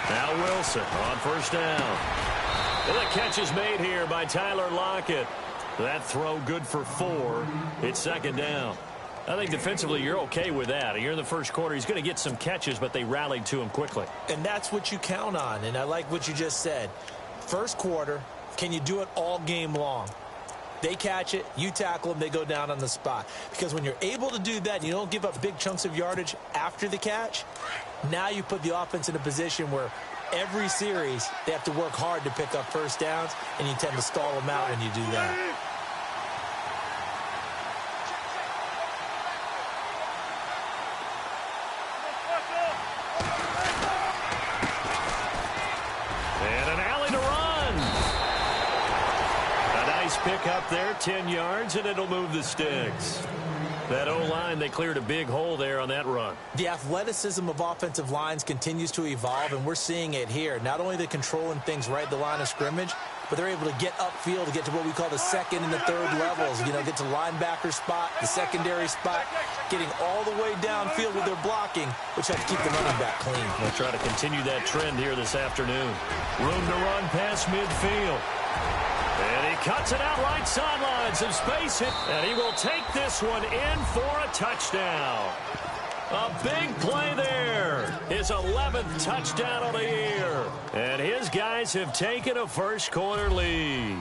Now Wilson on first down. And the catch is made here by Tyler Lockett. That throw good for 4. It's second down. I think defensively you're okay with that. You're in the first quarter. He's going to get some catches, but they rallied to him quickly. And that's what you count on, and I like what you just said. First quarter, can you do it all game long? They catch it, you tackle them, they go down on the spot. Because when you're able to do that, you don't give up big chunks of yardage after the catch, now you put the offense in a position where every series they have to work hard to pick up first downs, and you tend to stall them out when you do that. Pick up there, 10 yards, and it'll move the sticks. That O-line, they cleared a big hole there on that run. The athleticism of offensive lines continues to evolve, and we're seeing it here. Not only they're controlling things right at the line of scrimmage, but they're able to get upfield to get to what we call the second and the third levels. You know, get to linebacker spot, the secondary spot, getting all the way downfield with their blocking, which helps keep the running back clean. They'll try to continue that trend here this afternoon. Room to run past midfield. And he cuts it out right sideline. Some space hit. And he will take this one in for a touchdown. A big play there. His 11th touchdown of the year. And his guys have taken a first quarter lead.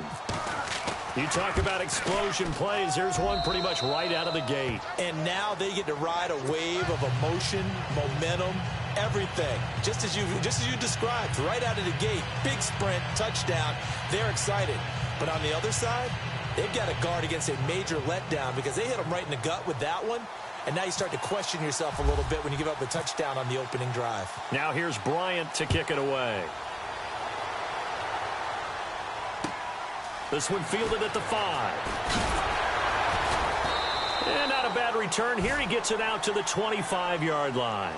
You talk about explosion plays. There's one pretty much right out of the gate. And now they get to ride a wave of emotion, momentum, everything. Just as you described, right out of the gate. Big sprint, touchdown. They're excited. But on the other side, they've got to guard against a major letdown because they hit them right in the gut with that one. And now you start to question yourself a little bit when you give up a touchdown on the opening drive. Now here's Bryant to kick it away. This one fielded at the 5. And not a bad return here. He gets it out to the 25-yard line.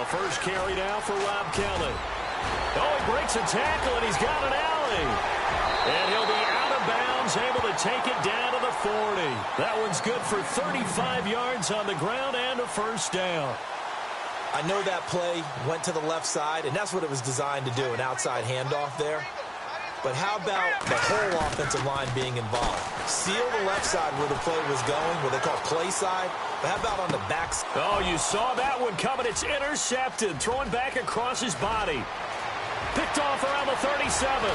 First carry now for Rob Kelly. Oh, he breaks a tackle, and he's got an alley. And he'll be out of bounds, able to take it down to the 40. That one's good for 35 yards on the ground and a first down. I know that play went to the left side, and that's what it was designed to do, an outside handoff there. But how about the whole offensive line being involved? Seal the left side where the play was going, what they call play side. But how about on the back side? Oh, you saw that one coming. It's intercepted. Throwing back across his body. Picked off around the 37.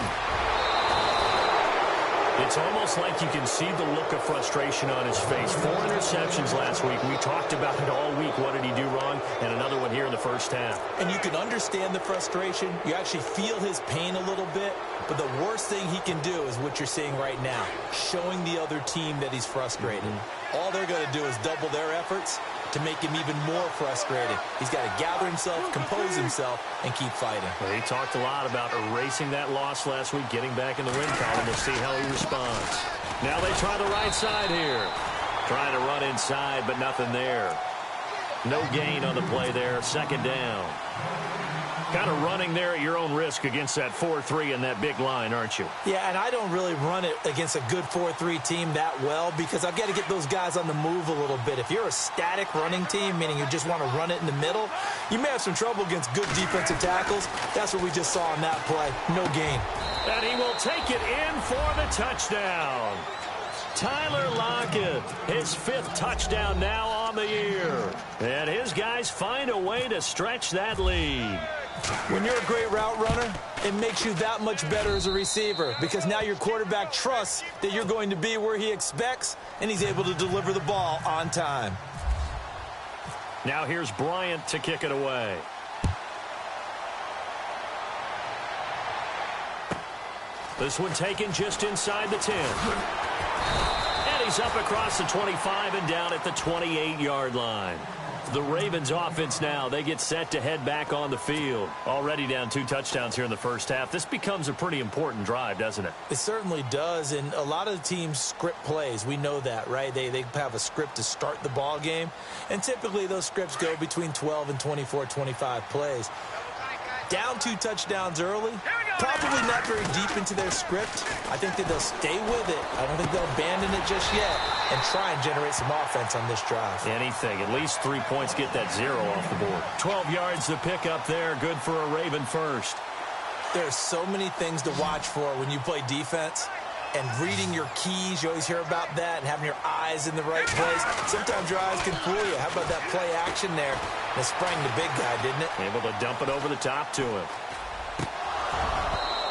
It's almost like you can see the look of frustration on his face. 4 interceptions last week. We talked about it all week. What did he do wrong? And another one here in the first half. And you can understand the frustration. You actually feel his pain a little bit. But the worst thing he can do is what you're seeing right now, showing the other team that he's frustrated. All they're going to do is double their efforts to make him even more frustrated. He's got to gather himself, compose himself, and keep fighting. Well, he talked a lot about erasing that loss last week, getting back in the win column. We'll see how he responds. Now they try the right side here. Trying to run inside, but nothing there. No gain on the play there. Second down. Kind of running there at your own risk against that 4-3 and that big line, aren't you? Yeah, and I don't really run it against a good 4-3 team that well because I've got to get those guys on the move a little bit. If you're a static running team, meaning you just want to run it in the middle, you may have some trouble against good defensive tackles. That's what we just saw on that play. No gain. And he will take it in for the touchdown. Tyler Lockett, his 5th touchdown now on the year. And his guys find a way to stretch that lead. When you're a great route runner, it makes you that much better as a receiver because now your quarterback trusts that you're going to be where he expects, and he's able to deliver the ball on time. Now here's Bryant to kick it away. This one taken just inside the 10. And he's up across the 25 and down at the 28-yard line. The Ravens offense now, they get set to head back on the field. Already down 2 touchdowns here in the first half. This becomes a pretty important drive, doesn't it? It certainly does, and a lot of the teams script plays. We know that, right? They have a script to start the ball game, and typically those scripts go between 12 and 24, 25 plays. Down 2 touchdowns early, probably not very deep into their script. I think that they'll stay with it. I don't think they'll abandon it just yet and try and generate some offense on this drive. Anything. At least 3 points, get that 0 off the board. 12 yards to pick up there. Good for a Raven first. There's so many things to watch for when you play defense. And reading your keys, you always hear about that, and having your eyes in the right place. Sometimes your eyes can fool you. How about that play action there? It sprang the big guy, didn't it? Able to dump it over the top to him.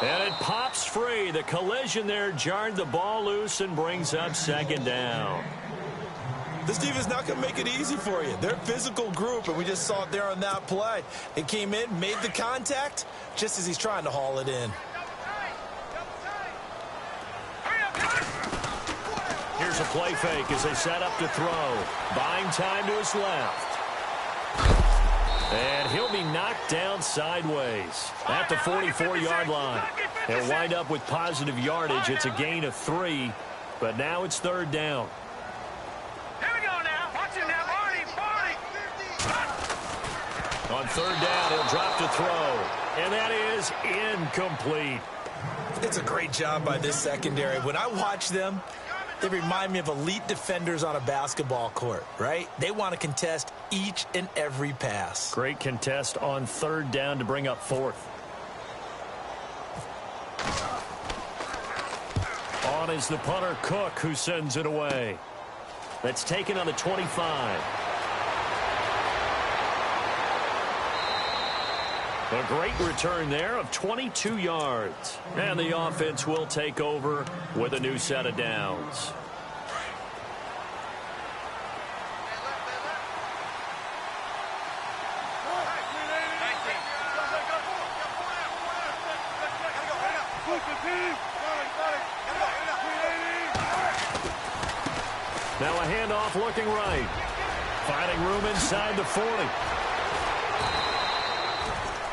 And it pops free. The collision there jarred the ball loose and brings up second down. This defense is not going to make it easy for you. They're a physical group, and we just saw it there on that play. It came in, made the contact, just as he's trying to haul it in. Here's a play fake as they set up to throw. Buying time to his left. And he'll be knocked down sideways at the 44-yard line. He'll wind up with positive yardage. It's a gain of 3, but now it's third down. Here we go now. Watch him now, Barney. On third down, he'll drop to throw. And that is incomplete. It's a great job by this secondary. When I watch them, they remind me of elite defenders on a basketball court, right? They want to contest each and every pass. Great contest on third down to bring up 4th. On is the punter, Cook, who sends it away. That's taken on the 25. A great return there of 22 yards. And the offense will take over with a new set of downs. Now a handoff looking right. Finding room inside the 40.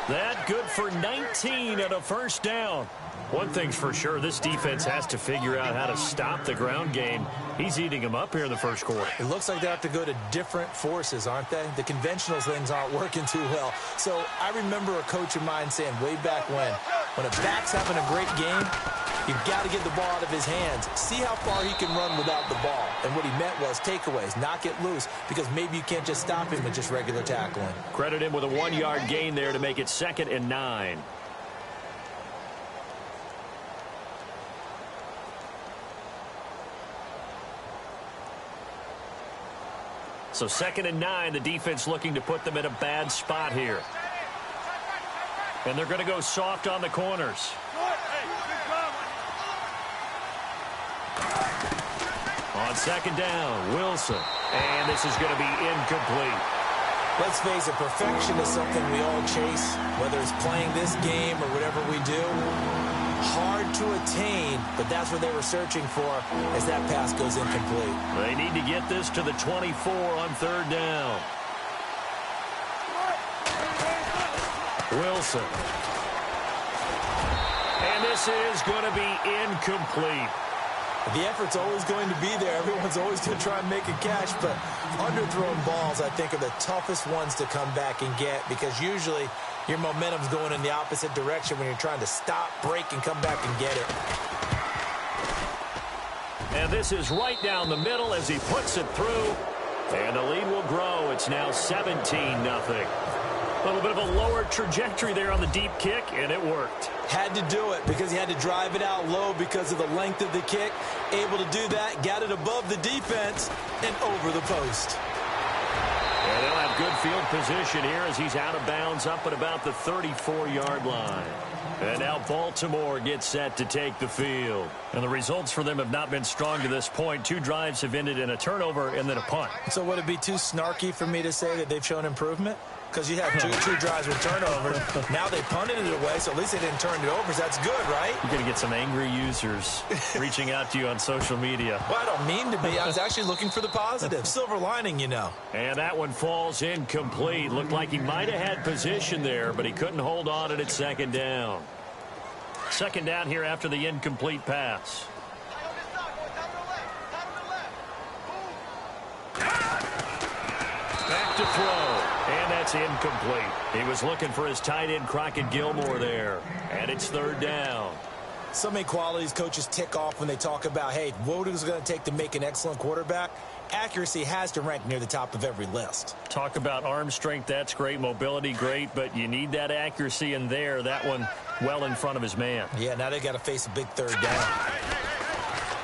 That good for 19 and a first down. One thing's for sure, this defense has to figure out how to stop the ground game. He's eating them up here in the first quarter. It looks like they have to go to different forces, aren't they? The conventional things aren't working too well. So I remember a coach of mine saying way back when a back's having a great game, you've got to get the ball out of his hands. See how far he can run without the ball. And what he meant was takeaways, knock it loose, because maybe you can't just stop him with just regular tackling. Credit him with a 1-yard gain there to make it 2nd and 9. So 2nd and 9, the defense looking to put them in a bad spot here. And they're going to go soft on the corners. On 2nd down, Wilson. And this is going to be incomplete. Let's face it, perfection is something we all chase, whether it's playing this game or whatever we do. Hard to attain, but that's what they were searching for as that pass goes incomplete. They need to get this to the 24 on 3rd down. Wilson. And this is going to be incomplete. The effort's always going to be there. Everyone's always going to try and make a catch, but underthrown balls, I think, are the toughest ones to come back and get, because usually your momentum's going in the opposite direction when you're trying to stop, break, and come back and get it. And this is right down the middle as he puts it through. And the lead will grow. It's now 17-0. A little bit of a lower trajectory there on the deep kick, and it worked. Had to do it because he had to drive it out low because of the length of the kick. Able to do that, got it above the defense and over the post. And they'll have good field position here as he's out of bounds up at about the 34-yard line. And now Baltimore gets set to take the field. And the results for them have not been strong to this point. 2 drives have ended in a turnover and then a punt. So would it be too snarky for me to say that they've shown improvement? because you have two drives with turnovers. Now they punted it away, so at least they didn't turn it over. So that's good, right? You're going to get some angry users reaching out to you on social media. Well, I don't mean to be. I was actually looking for the positive. Silver lining, you know. And that one falls incomplete. Looked like he might have had position there, but he couldn't hold on at second down. Second down here after the incomplete pass. Back to throw, and that's incomplete. He was looking for his tight end, Crockett Gilmore, there, and it's third down. So many qualities coaches tick off when they talk about, hey, what is it going to take to make an excellent quarterback? Accuracy has to rank near the top of every list. Talk about arm strength, that's great. Mobility, great, but you need that accuracy in there. That one well in front of his man. Yeah, now they got to face a big third down.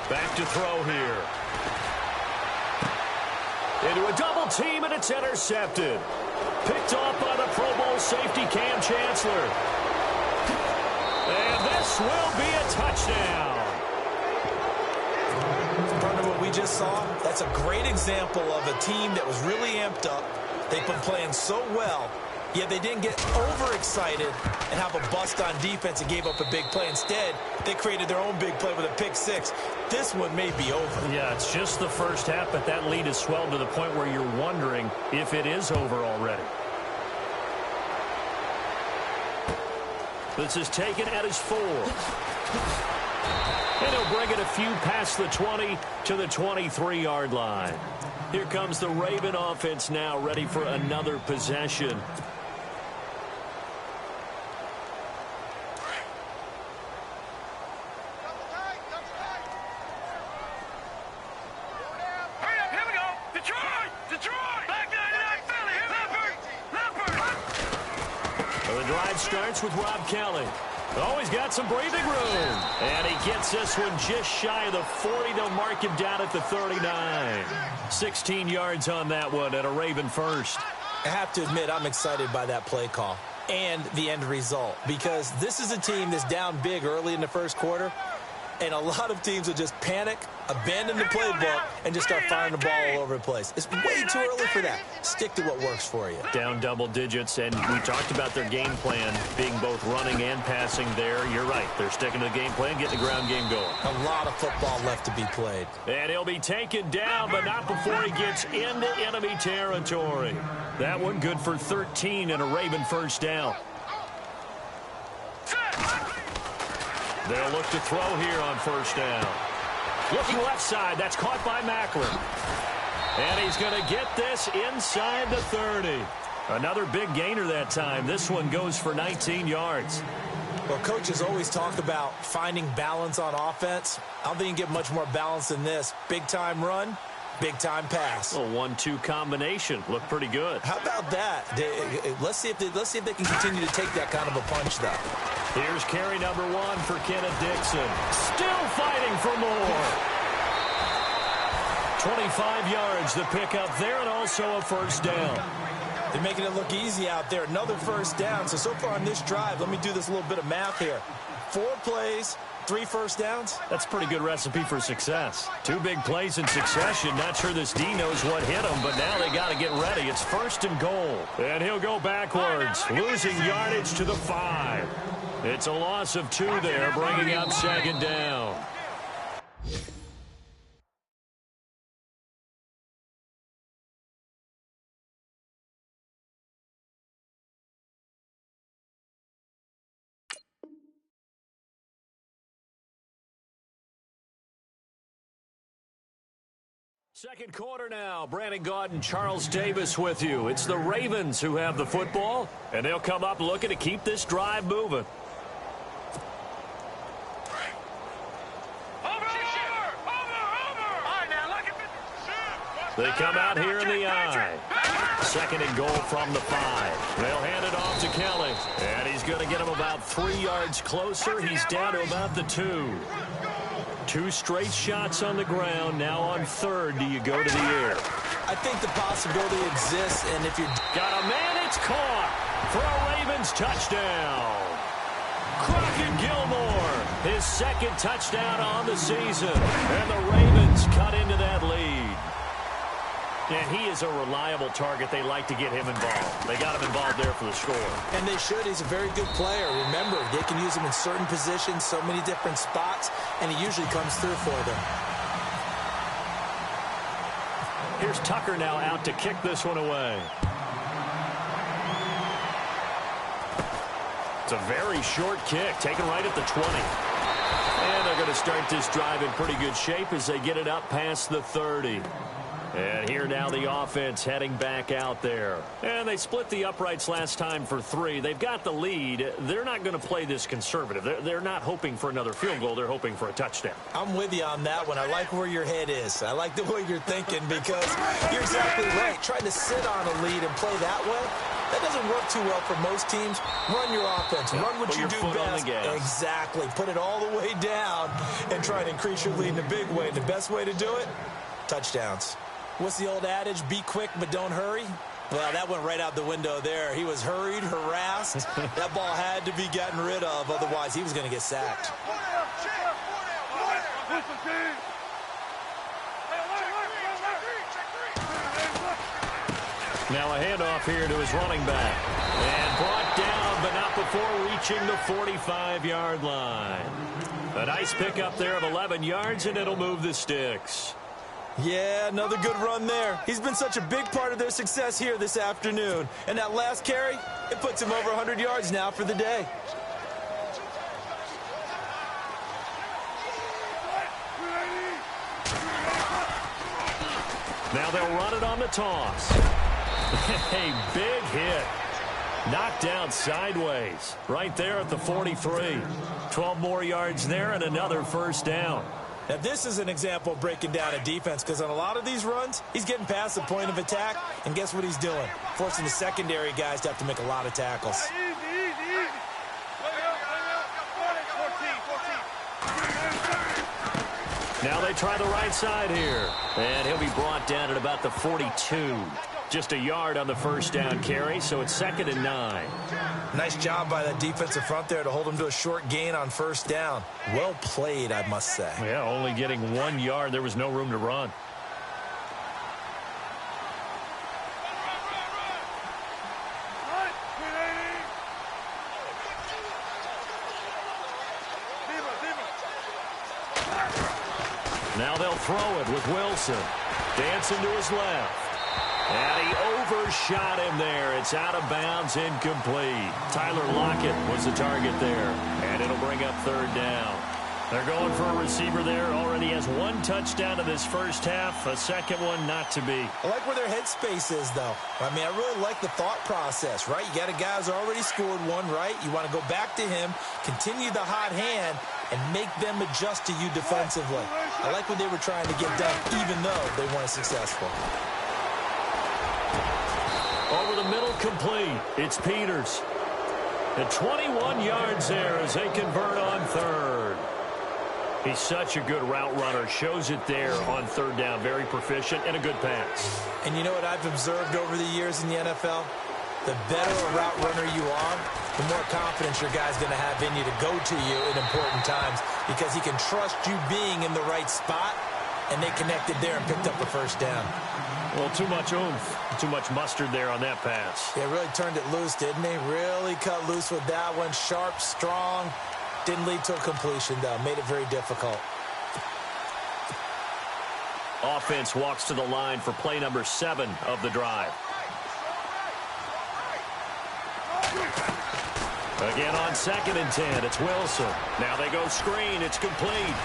Back to throw here. Into a double team, and it's intercepted. Picked off by the Pro Bowl safety, Cam Chancellor. And this will be a touchdown. Partner, what we just saw, that's a great example of a team that was really amped up. They've been playing so well, yet they didn't get overexcited and have a bust on defense and gave up a big play. Instead, they created their own big play with a pick six. This one may be over. Yeah, it's just the first half, but that lead has swelled to the point where you're wondering if it is over already. This is taken at his 4. And he'll bring it a few past the 20 to the 23-yard line. Here comes the Raven offense now, ready for another possession. Starts with Rob Kelly. Oh, he's got some breathing room. And he gets this one just shy of the 40. They'll mark him down at the 39. 16 yards on that one and a Raven first. I have to admit, I'm excited by that play call and the end result, because this is a team that's down big early in the first quarter, and a lot of teams will just panic, abandon the playbook, and just start firing the ball all over the place. It's way too early for that. Stick to what works for you. Down double digits, and we talked about their game plan being both running and passing there. You're right. They're sticking to the game plan, getting the ground game going. A lot of football left to be played. And he'll be taken down, but not before he gets into enemy territory. That one good for 13 and a Raven first down. They'll look to throw here on first down. Looking left side. That's caught by Macklin. And he's going to get this inside the 30. Another big gainer that time. This one goes for 19 yards. Well, coaches always talk about finding balance on offense. I don't think you can get much more balance than this. Big-time run, big-time pass. A 1-2 combination. Looked pretty good. How about that? Let's see if they can continue to take that kind of a punch, though. Here's carry number 1 for Kenneth Dixon. Still fighting for more. 25 yards the pickup there, and also a first down. They're making it look easy out there. Another first down. So far on this drive, let me do this little bit of math here. 4 plays, 3 first downs. That's a pretty good recipe for success. 2 big plays in succession. Not sure this D knows what hit him, but now they got to get ready. It's first and goal. And he'll go backwards, losing yardage to the 5. It's a loss of 2 there, bringing up second down. Second quarter now. Brandon Gaudin and Charles Davis with you. It's the Ravens who have the football, and they'll come up looking to keep this drive moving. They come out here in the eye. Second and goal from the 5. They'll hand it off to Kelly. And he's going to get him about 3 yards closer. He's down to about the 2. 2 straight shots on the ground. Now on third, do you go to the air? I think the possibility exists, and if you're... Got a man, it's caught for a Ravens touchdown. Crockett Gilmore, his second touchdown on the season. And the Ravens cut into that lead. And he is a reliable target. They like to get him involved. They got him involved there for the score. And they should. He's a very good player. Remember, they can use him in certain positions, so many different spots, and he usually comes through for them. Here's Tucker now out to kick this one away. It's a very short kick, taken right at the 20. And they're going to start this drive in pretty good shape as they get it up past the 30. And here now the offense heading back out there. And they split the uprights last time for 3. They've got the lead. They're not going to play this conservative. They're not hoping for another field goal. They're hoping for a touchdown. I'm with you on that one. I like where your head is. I like the way you're thinking because you're exactly right. Trying to sit on a lead and play that way, that doesn't work too well for most teams. Run your offense. Run what you do best. Exactly. Put it all the way down and try and increase your lead in a big way. And the best way to do it, touchdowns. What's the old adage? Be quick, but don't hurry. Well, that went right out the window there. He was hurried, harassed. That ball had to be gotten rid of. Otherwise, he was going to get sacked. Now a handoff here to his running back. And brought down, but not before reaching the 45-yard line. A nice pickup there of 11 yards, and it'll move the sticks. Yeah, another good run there. He's been such a big part of their success here this afternoon. And that last carry, it puts him over 100 yards now for the day. Now they'll run it on the toss. A big hit. Knocked down sideways. Right there at the 43. 12 more yards there and another first down. Now, this is an example of breaking down a defense because on a lot of these runs, he's getting past the point of attack, and guess what he's doing? Forcing the secondary guys to have to make a lot of tackles. Now they try the right side here, and he'll be brought down at about the 42. Just a yard on the first down carry, so it's 2nd and 9. Nice job by that defensive front there to hold him to a short gain on first down. Well played, I must say. Yeah, only getting 1 yard. There was no room to run. Now they'll throw it with Wilson. Dancing to his left. And he overshot him there. It's out of bounds, incomplete. Tyler Lockett was the target there. And it'll bring up 3rd down. They're going for a receiver there. Already has 1 touchdown in this first half. A second one not to be. I like where their headspace is, though. I mean, I really like the thought process, right? You got a guy who's already scored 1, right? You want to go back to him, continue the hot hand, and make them adjust to you defensively. I like what they were trying to get done, even though they weren't successful. Over the middle, complete. It's Peters. And 21 yards there as they convert on 3rd. He's such a good route runner. Shows it there on 3rd down. Very proficient and a good pass. And you know what I've observed over the years in the NFL? The better a route runner you are, the more confidence your guy's going to have in you to go to you in important times because he can trust you being in the right spot, and they connected there and picked up a first down. Well, too much oomph, too much mustard there on that pass. Yeah, really turned it loose, didn't he? Really cut loose with that one. Sharp, strong. Didn't lead to a completion, though. Made it very difficult. Offense walks to the line for play number 7 of the drive. Again on 2nd and 10, it's Wilson. Now they go screen, it's complete.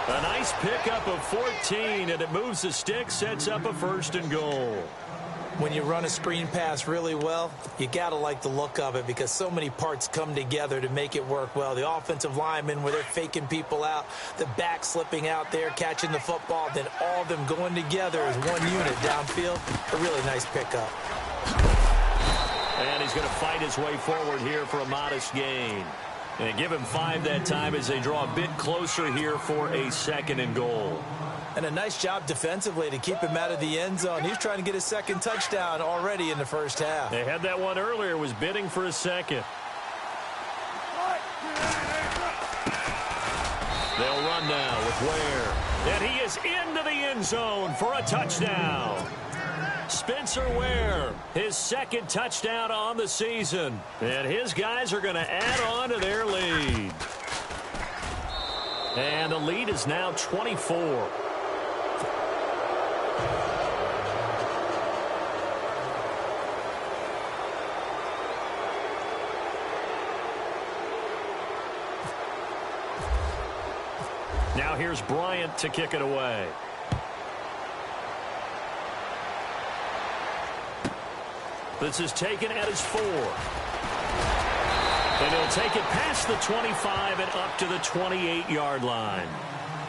A nice pickup of 14, and it moves the stick, sets up a 1st and goal. When you run a screen pass really well, you got to like the look of it because so many parts come together to make it work well. The offensive linemen where they're faking people out, the back slipping out there, catching the football, then all of them going together as one unit downfield. A really nice pickup. And he's going to fight his way forward here for a modest gain. And give him 5 that time as they draw a bit closer here for a 2nd and goal. And a nice job defensively to keep him out of the end zone. He's trying to get his 2nd touchdown already in the first half. They had that one earlier, was bidding for a 2nd. They'll run now with Ware. And he is into the end zone for a touchdown. Spencer Ware, his second touchdown on the season. And his guys are going to add on to their lead. And the lead is now 24. Now here's Bryant to kick it away. This is taken at his 4. And he'll take it past the 25 and up to the 28-yard line.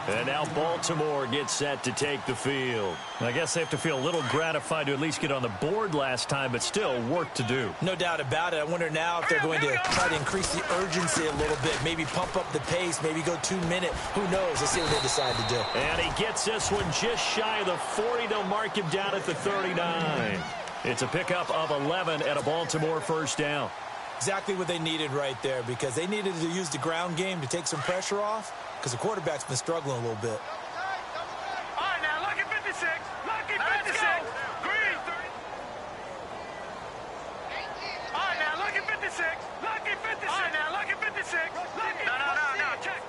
And now Baltimore gets set to take the field. I guess they have to feel a little gratified to at least get on the board last time, but still work to do. No doubt about it. I wonder now if they're going to try to increase the urgency a little bit, maybe pump up the pace, maybe go 2-minute. Who knows? Let's see what they decide to do. And he gets this one just shy of the 40. They'll mark him down at the 39. It's a pickup of 11 at a Baltimore first down. Exactly what they needed right there, because they needed to use the ground game to take some pressure off, because the quarterback's been struggling a little bit. All right, now, look at 56. Look at 56. Green. All right, now, look at 56. Look at 56. All right, now, look at 56. No, check.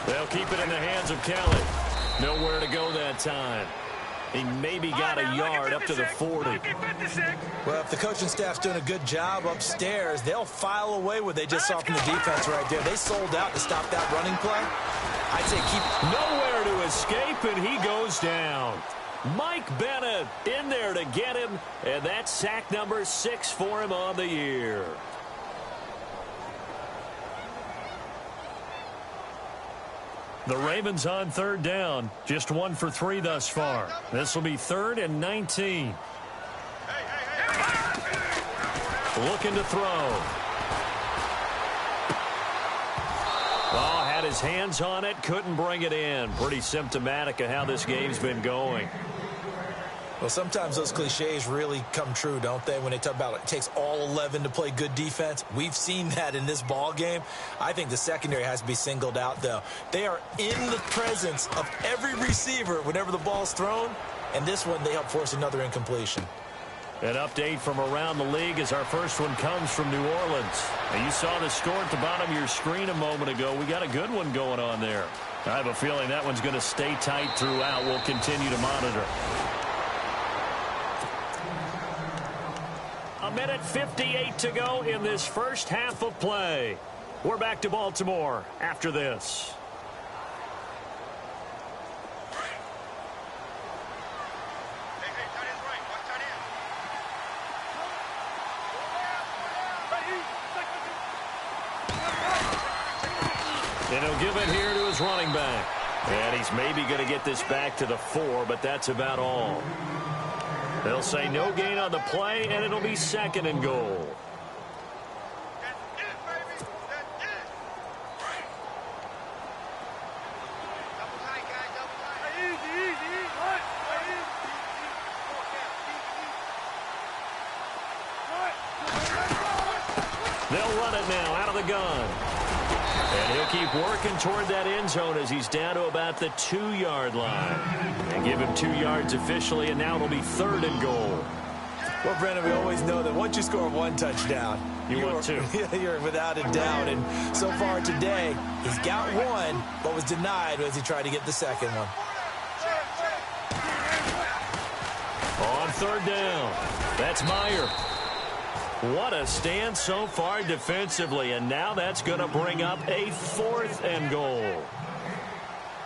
They'll keep it in the hands of Kelly. Nowhere to go that time. He maybe got a yard up to the 40. Well, if the coaching staff's doing a good job upstairs, they'll file away what they just saw from the defense right there. They sold out to stop that running play. I'd say keep nowhere to escape, and he goes down. Mike Bennett in there to get him, and that's sack number 6 for him on the year. The Ravens on third down, just 1 for 3 thus far. This will be 3rd and 19. Looking to throw. Oh, had his hands on it, couldn't bring it in. Pretty symptomatic of how this game's been going. Well, sometimes those cliches really come true, don't they? When they talk about it takes all 11 to play good defense. We've seen that in this ball game. I think the secondary has to be singled out, though. They are in the presence of every receiver whenever the ball's thrown. And this one, they help force another incompletion. An update from around the league as our first one comes from New Orleans. And you saw the score at the bottom of your screen a moment ago. We got a good one going on there. I have a feeling that one's going to stay tight throughout. We'll continue to monitor. A minute 58 to go in this first half of play. We're back to Baltimore after this. And he'll give it here to his running back. And he's maybe going to get this back to the 4, but that's about all. They'll say no gain on the play, and it'll be 2nd and goal. They'll run it now out of the gun. And he'll keep working toward that end zone as he's down to about the 2-yard line. And give him 2 yards officially, and now it'll be 3rd and goal. Well, Brendan, we always know that once you score 1 touchdown, you're 2. You're without a doubt. And so far today, he's got 1, but was denied as he tried to get the second one. On 3rd down, that's Meyer. What a stand so far defensively, and now that's going to bring up a 4th and goal.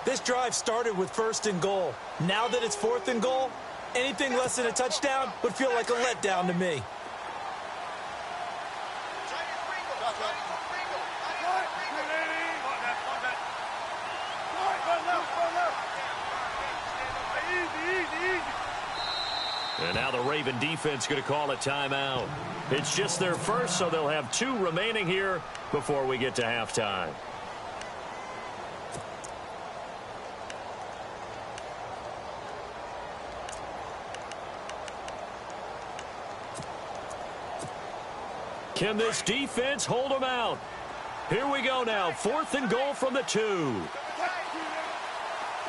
This drive started with 1st and goal. Now that it's 4th and goal, anything less than a touchdown would feel like a letdown to me. And now the Raven defense going to call a timeout. It's just their first, so they'll have 2 remaining here before we get to halftime. Can this defense hold them out? Here we go now. 4th and goal from the 2.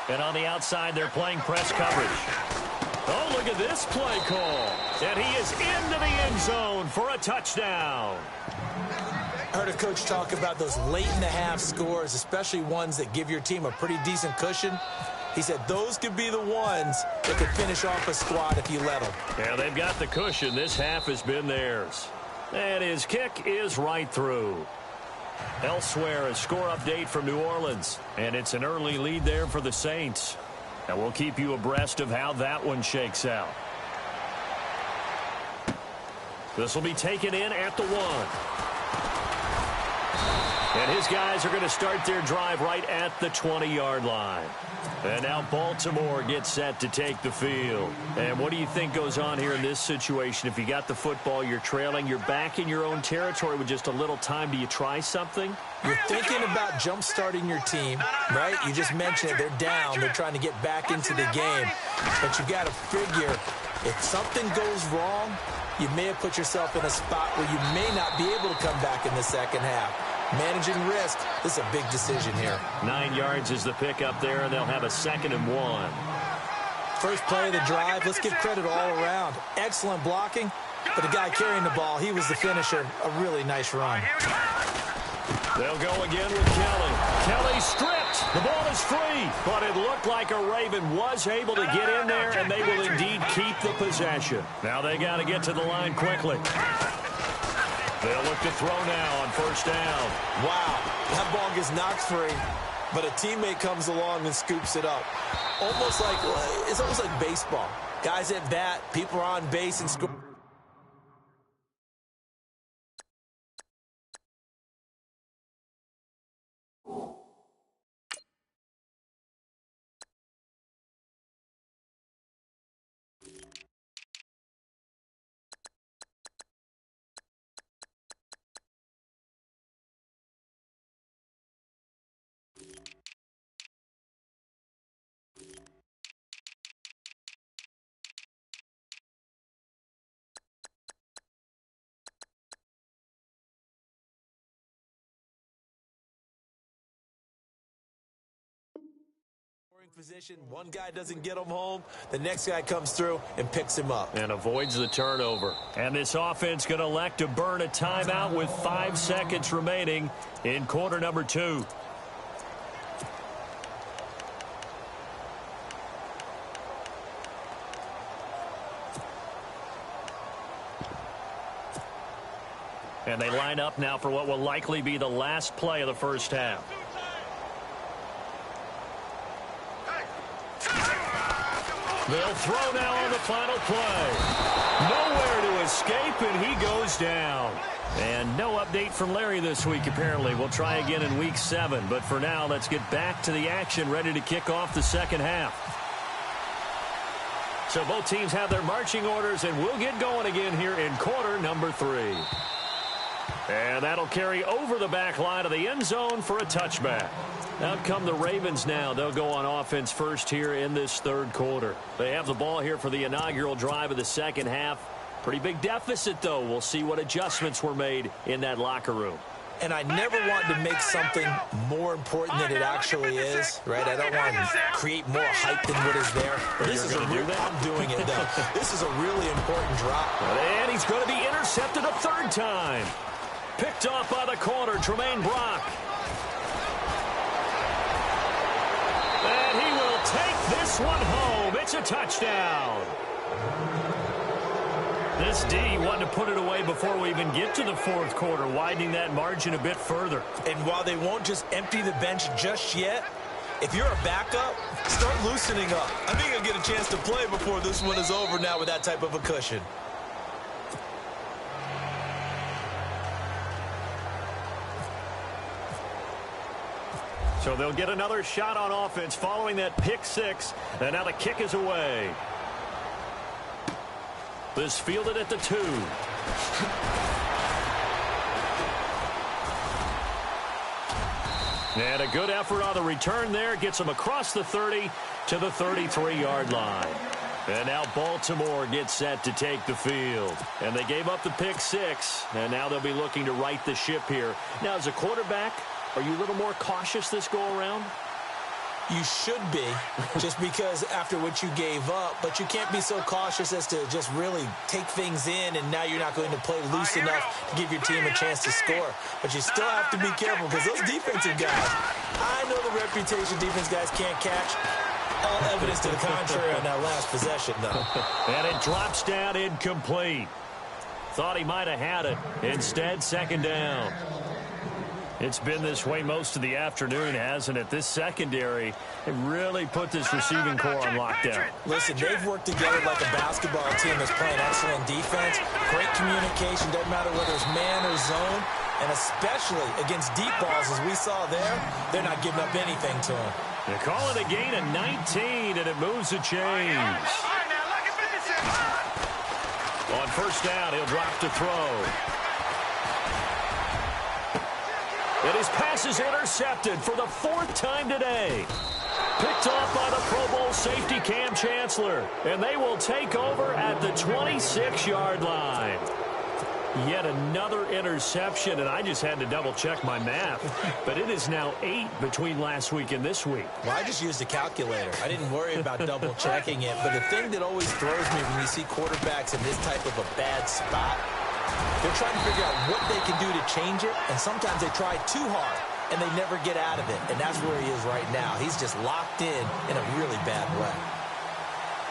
And on the outside, they're playing press coverage. Oh, look at this play call. And he is into the end zone for a touchdown. I heard a coach talk about those late-in-the-half scores, especially ones that give your team a pretty decent cushion. He said those could be the ones that could finish off a squad if you let them. Yeah, they've got the cushion. This half has been theirs. And his kick is right through. Elsewhere, a score update from New Orleans. And it's an early lead there for the Saints. And we'll keep you abreast of how that one shakes out. This will be taken in at the 1. And his guys are going to start their drive right at the 20-yard line. And now Baltimore gets set to take the field. And what do you think goes on here in this situation? If you got the football, you're trailing, you're back in your own territory with just a little time. Do you try something? You're thinking about jump-starting your team, right? You just mentioned it. They're down. They're trying to get back into the game. But you got to figure if something goes wrong, you may have put yourself in a spot where you may not be able to come back in the second half. Managing risk, this is a big decision here. 9 yards is the pick up there, and they'll have a 2nd and 1. First play of the drive, let's give credit all around. Excellent blocking, but the guy carrying the ball, he was the finisher. A really nice run. They'll go again with Kelly. Kelly stripped. The ball is free, but it looked like a Raven was able to get in there, and they will indeed keep the possession. Now they got to get to the line quickly. They'll look to throw now on 1st down. Wow, that ball gets knocked free, but a teammate comes along and scoops it up. It's almost like baseball. Guys at bat, people are on base and score. Position. One guy doesn't get him home. The next guy comes through and picks him up. And avoids the turnover. And this offense going to elect to burn a timeout with 5 seconds remaining in quarter number 2. And they line up now for what will likely be the last play of the first half. They'll throw now on the final play. Nowhere to escape, and he goes down. And no update from Larry this week, apparently. We'll try again in week 7. But for now, let's get back to the action, ready to kick off the second half. So both teams have their marching orders, and we'll get going again here in quarter number 3. And that'll carry over the back line of the end zone for a touchback. Out come the Ravens now. They'll go on offense first here in this third quarter. They have the ball here for the inaugural drive of the second half. Pretty big deficit, though. We'll see what adjustments were made in that locker room. And I never want to make something more important than it actually is, right? I don't want to create more hype than what is there. This is I'm doing it, though. This is a really important drop. And he's going to be intercepted a 3rd time. Picked off by the corner, Tremaine Brock. And he will take this one home. It's a touchdown. This D wanting to put it away before we even get to the 4th quarter, widening that margin a bit further. And while they won't just empty the bench just yet, if you're a backup, start loosening up. I think you'll get a chance to play before this one is over now with that type of a cushion. So they'll get another shot on offense following that pick 6. And now the kick is away. This fielded at the 2. And a good effort on the return there. Gets him across the 30 to the 33-yard line. And now Baltimore gets set to take the field. And they gave up the pick 6, and now they'll be looking to right the ship here. Now, as a quarterback, are you a little more cautious this go-around? You should be, just because after what you gave up, but you can't be so cautious as to just really take things in, and now you're not going to play loose enough to give your team a chance to score. But you still have to be careful, because those defensive guys, I know the reputation defense guys can't catch. All evidence to the contrary on that last possession, though. And it drops down incomplete. Thought he might have had it. Instead, second down. It's been this way most of the afternoon, hasn't it? This secondary, it really put this receiving core on lockdown. Listen, they've worked together like a basketball team that's playing excellent defense. Great communication, doesn't matter whether it's man or zone. And especially against deep balls, as we saw there, they're not giving up anything to them. They call it a gain of 19, and it moves the chains. On first down, he'll drop to throw. And his pass is intercepted for the 4th time today. Picked off by the Pro Bowl safety Cam Chancellor. And they will take over at the 26-yard line. Yet another interception, and I just had to double-check my math. But it is now 8 between last week and this week. Well, I just used a calculator. I didn't worry about double-checking it. But the thing that always throws me when you see quarterbacks in this type of a bad spot, they're trying to figure out what they can do to change it, and sometimes they try too hard, and they never get out of it. And that's where he is right now. He's just locked in a really bad way.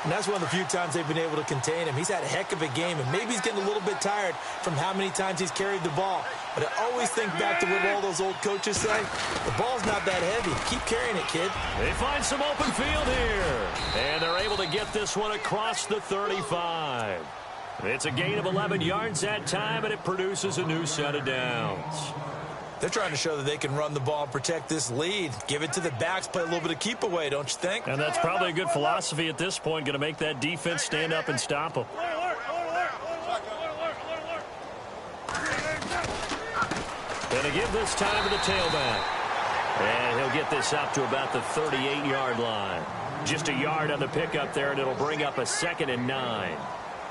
And that's one of the few times they've been able to contain him. He's had a heck of a game, and maybe he's getting a little bit tired from how many times he's carried the ball. But I always think back to what all those old coaches say. The ball's not that heavy. Keep carrying it, kid. They find some open field here. And they're able to get this one across the 35. It's a gain of 11 yards that time, and it produces a new set of downs. They're trying to show that they can run the ball and protect this lead. Give it to the backs, play a little bit of keep away, don't you think? And that's probably a good philosophy at this point, going to make that defense stand up and stop them. And to give this time to the tailback. And he'll get this up to about the 38-yard line. Just a yard on the pickup there, and it'll bring up a 2nd and 9.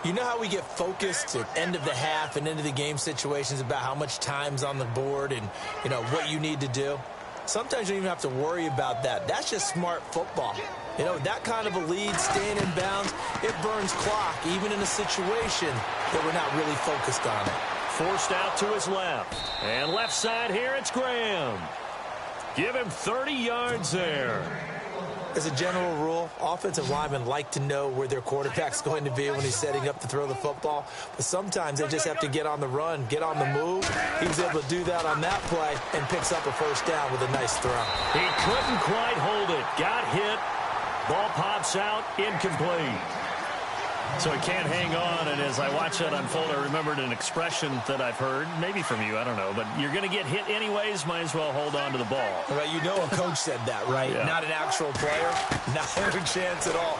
You know how we get focused at end of the half and into the game situations about how much time's on the board and, you know, what you need to do? Sometimes you don't even have to worry about that. That's just smart football. You know, that kind of a lead, staying in bounds, it burns clock, even in a situation that we're not really focused on it. Forced out to his left. And left side here, it's Graham. Give him 30 yards there. As a general rule, offensive linemen like to know where their quarterback's going to be when he's setting up to throw the football. But sometimes they just have to get on the run, get on the move. He was able to do that on that play and picks up a first down with a nice throw. He couldn't quite hold it. Got hit. Ball pops out. Incomplete. So he can't hang on, and as I watch that unfold, I remembered an expression that I've heard, maybe from you, I don't know, but you're going to get hit anyways, might as well hold on to the ball. Well, you know a coach said that, right? Yeah. Not an actual player. Not a chance at all.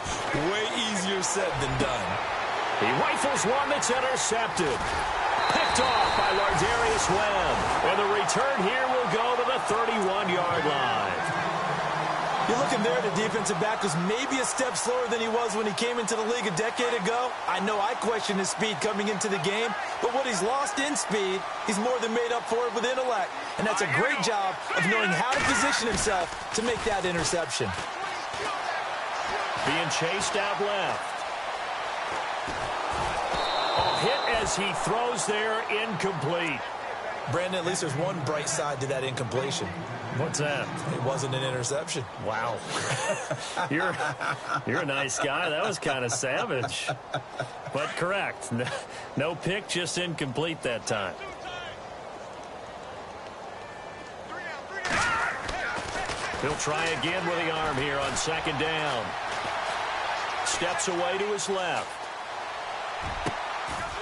Way easier said than done. He rifles one that's intercepted. Picked off by Lardarius Webb. And the return here will go to the 31-yard line. You're looking there, the defensive back was maybe a step slower than he was when he came into the league a decade ago. I know I questioned his speed coming into the game, but what he's lost in speed, he's more than made up for it with intellect. And that's a great job of knowing how to position himself to make that interception. Being chased out left. Hit as he throws there, incomplete. Brandon, at least there's one bright side to that incompletion. What's that? It wasn't an interception. Wow. You're a nice guy. That was kind of savage. But correct. No pick, just incomplete that time. He'll try again with the arm here on second down. Steps away to his left.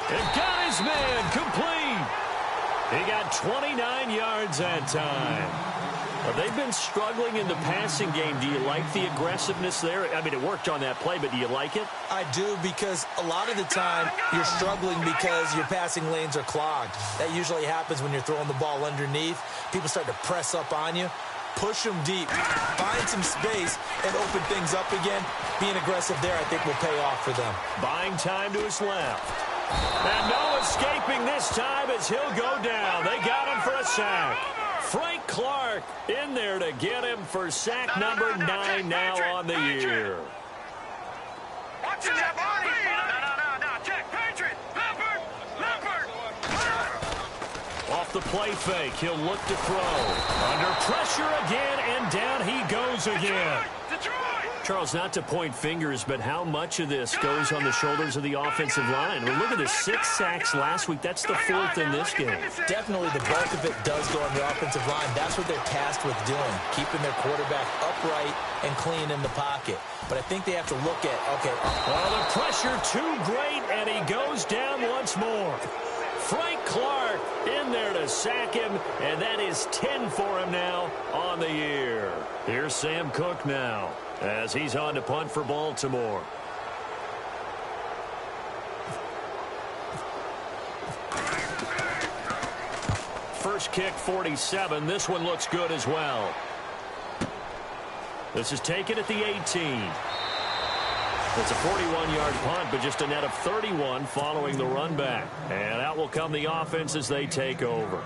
And got his man complete. He got 29 yards that time. Well, they've been struggling in the passing game. Do you like the aggressiveness there? I mean, it worked on that play, but do you like it? I do, because a lot of the time you're struggling because your passing lanes are clogged. That usually happens when you're throwing the ball underneath. People start to press up on you. push them deep, find some space, and open things up again. Being aggressive there, I think, will pay off for them. Buying time to his left. And no escaping this time as he'll go down. They got him for a sack. Frank Clark in there to get him for sack number 9 now on the year. Watch that body. No. Check. Patriot. Leopard. Off the play fake, he'll look to throw. Under pressure again, and down he goes again. Detroit. Charles, not to point fingers, but how much of this goes on the shoulders of the offensive line? Well, look at the 6 sacks last week. That's the 4th in this game. Definitely the bulk of it does go on the offensive line. That's what they're tasked with doing, keeping their quarterback upright and clean in the pocket. But I think they have to look at, okay. Well, the pressure too great, and he goes down once more. Frank Clark in there to sack him, and that is 10 for him now on the year. Here's Sam Cook now as he's on to punt for Baltimore. First kick, 47. This one looks good as well. This is taken at the 18. It's a 41-yard punt, but just a net of 31 following the run back. And out will come the offense as they take over.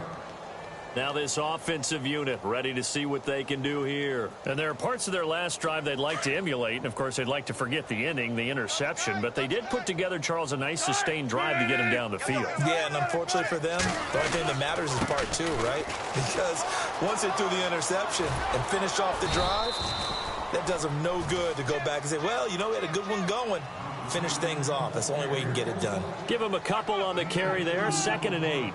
Now this offensive unit ready to see what they can do here. And there are parts of their last drive they'd like to emulate. And, of course, they'd like to forget the inning, the interception. But they did put together, Charles, a nice sustained drive to get him down the field. Yeah, and unfortunately for them, the only thing that matters is part 2, right? Because once they threw the interception and finished off the drive, that does them no good to go back and say, well, you know, we had a good one going. Finish things off. That's the only way you can get it done. Give him a couple on the carry there. 2nd and 8.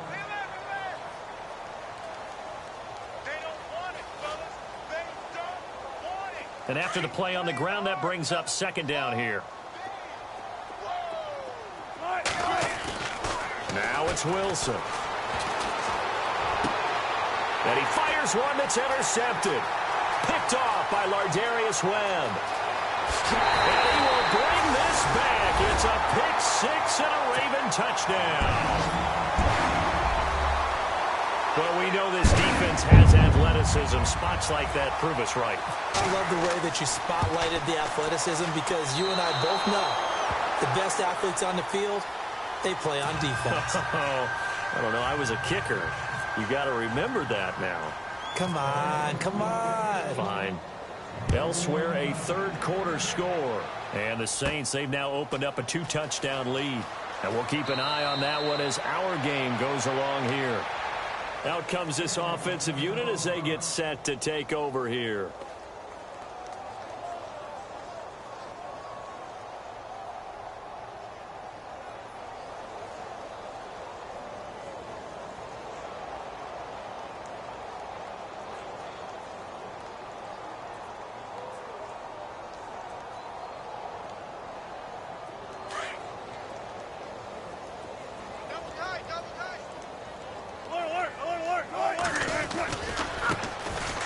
And after the play on the ground, that brings up 2nd down here. Now it's Wilson. And he fires one that's intercepted. Picked off by Lardarius Webb. And he will bring this back. It's a pick 6 and a Raven touchdown. Well, we know this defense has athleticism. Spots like that prove us right. I love the way that you spotlighted the athleticism because you and I both know the best athletes on the field, they play on defense. I don't know. I was a kicker. You got to remember that now. Come on. Fine. Elsewhere, a 3rd quarter score. And the Saints, they've now opened up a 2-touchdown lead. And we'll keep an eye on that one as our game goes along here. Out comes this offensive unit as they get set to take over here.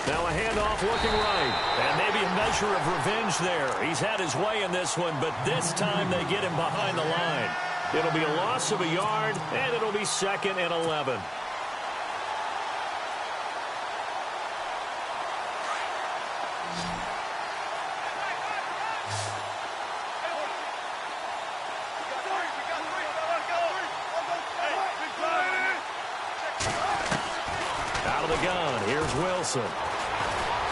Now a handoff looking right. And maybe a measure of revenge there. He's had his way in this one, but this time they get him behind the line. It'll be a loss of a yard, and it'll be 2nd and 11. Out of the gun, here's Wilson.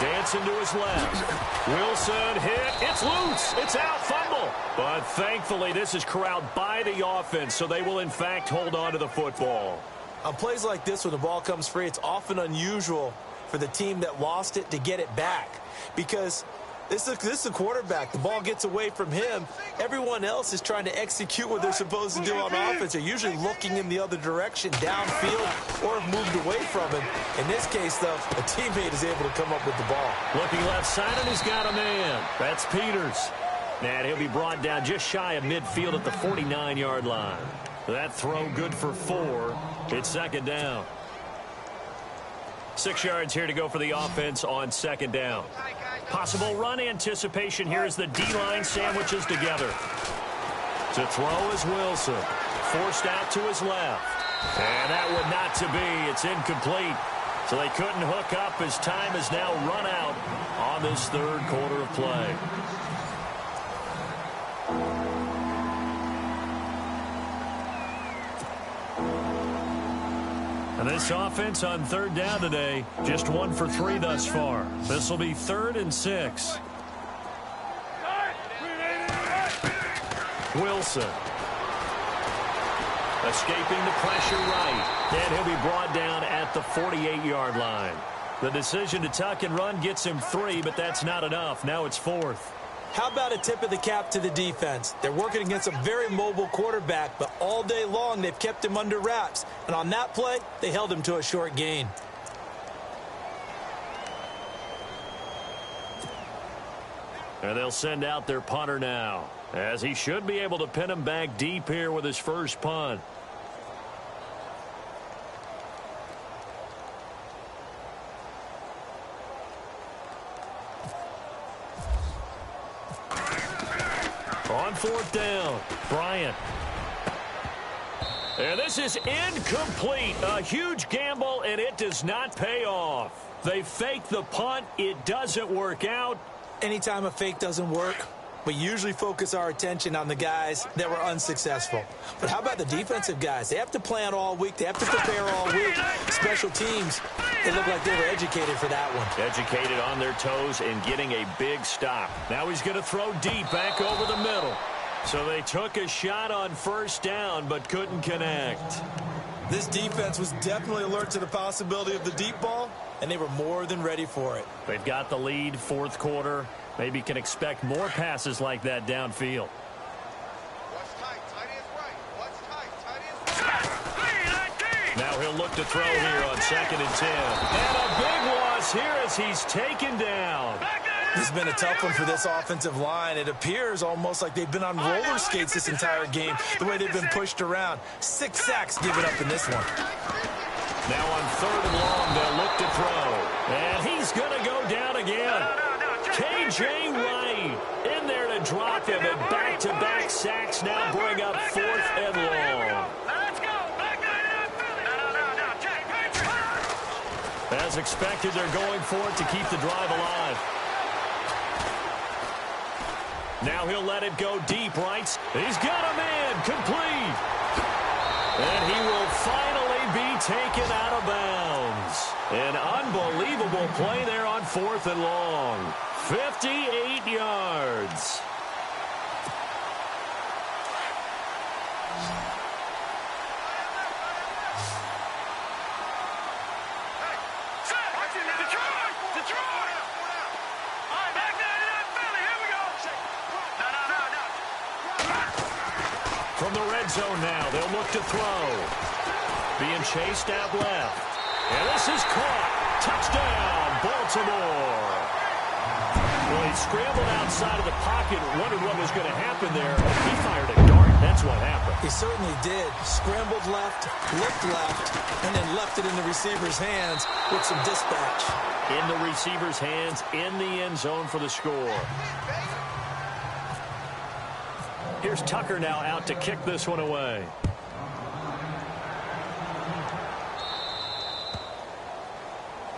Dancing to his left. Wilson hit. It's loose. It's out. Fumble. But thankfully, this is corralled by the offense, so they will, in fact, hold on to the football. On plays like this, when the ball comes free, it's often unusual for the team that lost it to get it back because this is the quarterback. The ball gets away from him. Everyone else is trying to execute what they're supposed to do on offense. They're usually looking in the other direction, downfield, or have moved away from him. In this case, though, a teammate is able to come up with the ball. Looking left side, and he's got a man. That's Peters. And he'll be brought down just shy of midfield at the 49-yard line. That throw good for 4. It's 2nd down. 6 yards here to go for the offense on 2nd down. Possible run anticipation here as the D-line sandwiches together. To throw is Wilson. Forced out to his left. And that would not to be. It's incomplete. So they couldn't hook up as time has now run out on this third quarter of play. And this offense on third down today, just 1 for 3 thus far. This will be 3rd and 6. Wilson. Escaping the pressure right. And he'll be brought down at the 48-yard line. The decision to tuck and run gets him 3, but that's not enough. Now it's 4th. How about a tip of the cap to the defense? They're working against a very mobile quarterback, but all day long they've kept him under wraps. And on that play, they held him to a short gain. And they'll send out their punter now, as he should be able to pin him back deep here with his first punt. On 4th down, Bryant. And this is incomplete. A huge gamble, and it does not pay off. They fake the punt. It doesn't work out. Anytime a fake doesn't work, we usually focus our attention on the guys that were unsuccessful. But how about the defensive guys? They have to plan all week. They have to prepare all week. Special teams, they look like they were educated for that one. Educated on their toes and getting a big stop. Now he's going to throw deep back over the middle. So they took a shot on 1st down but couldn't connect. This defense was definitely alert to the possibility of the deep ball, and they were more than ready for it. They've got the lead, 4th quarter. Maybe can expect more passes like that downfield. Now he'll look to throw here on 2nd and 10. And a big loss here as he's taken down. This has been a tough one for this offensive line. It appears almost like they've been on roller skates this entire game, the way they've been pushed around. 6 sacks given up in this one. Now on 3rd and long, they'll look to throw. And he's going to go down again. K.J. Wright in there to drop him, and back-to-back sacks now bring up 4th and long. As expected, they're going for it to keep the drive alive. Now he'll let it go deep, right? He's got a man, complete. And he will finally be taken out of bounds. An unbelievable play there on 4th and long. 58 yards. From the red zone now, they'll look to throw. Being chased out left. And this is caught. Touchdown, Baltimore. Well, he scrambled outside of the pocket, wondered what was going to happen there. He fired a dart. That's what happened. He certainly did. Scrambled left, looked left, and then left it in the receiver's hands with some dispatch. In the receiver's hands, in the end zone for the score. Here's Tucker now out to kick this one away.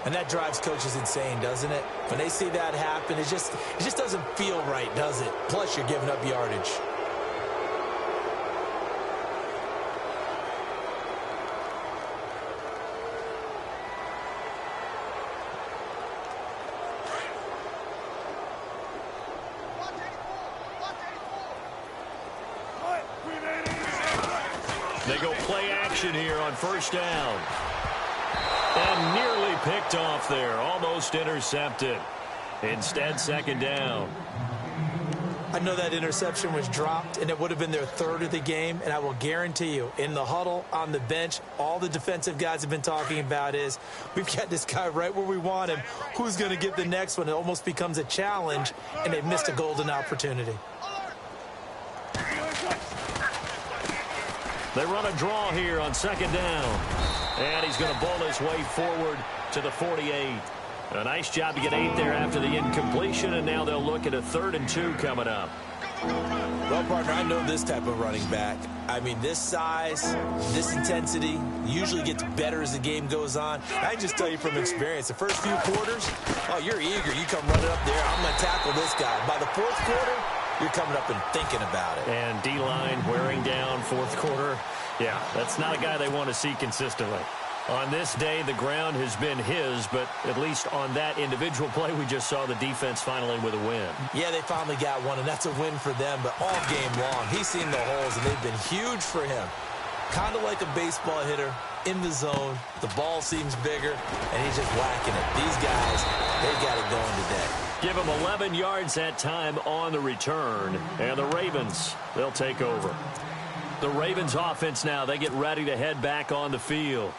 And that drives coaches insane, doesn't it? When they see that happen, it just doesn't feel right, does it? Plus, you're giving up yardage. They go play action here on 1st down. And nearly picked off there. Almost intercepted. Instead, 2nd down. I know that interception was dropped, and it would have been their 3rd of the game. And I will guarantee you, in the huddle, on the bench, all the defensive guys have been talking about is, we've got this guy right where we want him. Who's going to get the next one? It almost becomes a challenge, and they've missed a golden opportunity. They run a draw here on 2nd down. And he's going to bowl his way forward to the 48. A nice job to get 8 there after the incompletion, and now they'll look at a 3rd and 2 coming up. Well, partner, I know this type of running back. I mean, this size, this intensity usually gets better as the game goes on. I can just tell you from experience, the first few quarters, oh, you're eager. You come running up there, I'm going to tackle this guy. By the fourth quarter, you're coming up and thinking about it. And D-line wearing down fourth quarter. Yeah, that's not a guy they want to see consistently. On this day, the ground has been his, but at least on that individual play, we just saw the defense finally with a win. Yeah, they finally got one, and that's a win for them, but all game long, he's seen the holes, and they've been huge for him. Kind of like a baseball hitter in the zone. The ball seems bigger, and he's just whacking it. These guys, they got it going today. Give him 11 yards that time on the return, and the Ravens, they'll take over. The Ravens offense now, they get ready to head back on the field.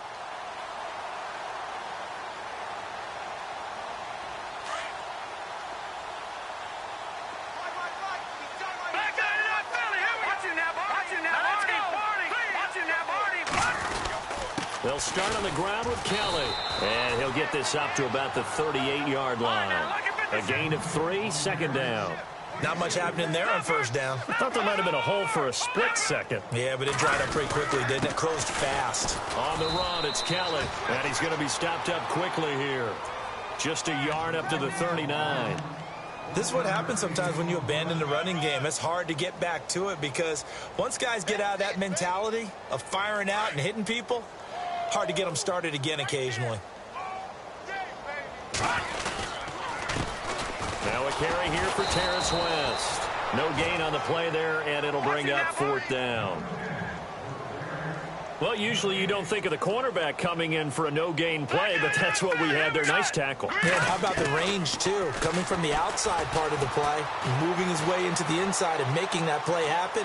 They'll start on the ground with Kelly. And he'll get this up to about the 38-yard line. A gain of 3, second down. Not much happening there on first down. I thought there might have been a hole for a split second. Yeah, but it dried up pretty quickly, didn't it? Closed fast. On the run, it's Kelly. And he's going to be stopped up quickly here. Just a yard up to the 39. This is what happens sometimes when you abandon the running game. It's hard to get back to it because once guys get out of that mentality of firing out and hitting people, hard to get them started again occasionally. Now a carry here for Terrence West. No gain on the play there, and it'll bring up fourth down. Well, usually you don't think of the cornerback coming in for a no-gain play, but that's what we had there. Nice tackle. Yeah, how about the range, too? Coming from the outside part of the play, moving his way into the inside and making that play happen.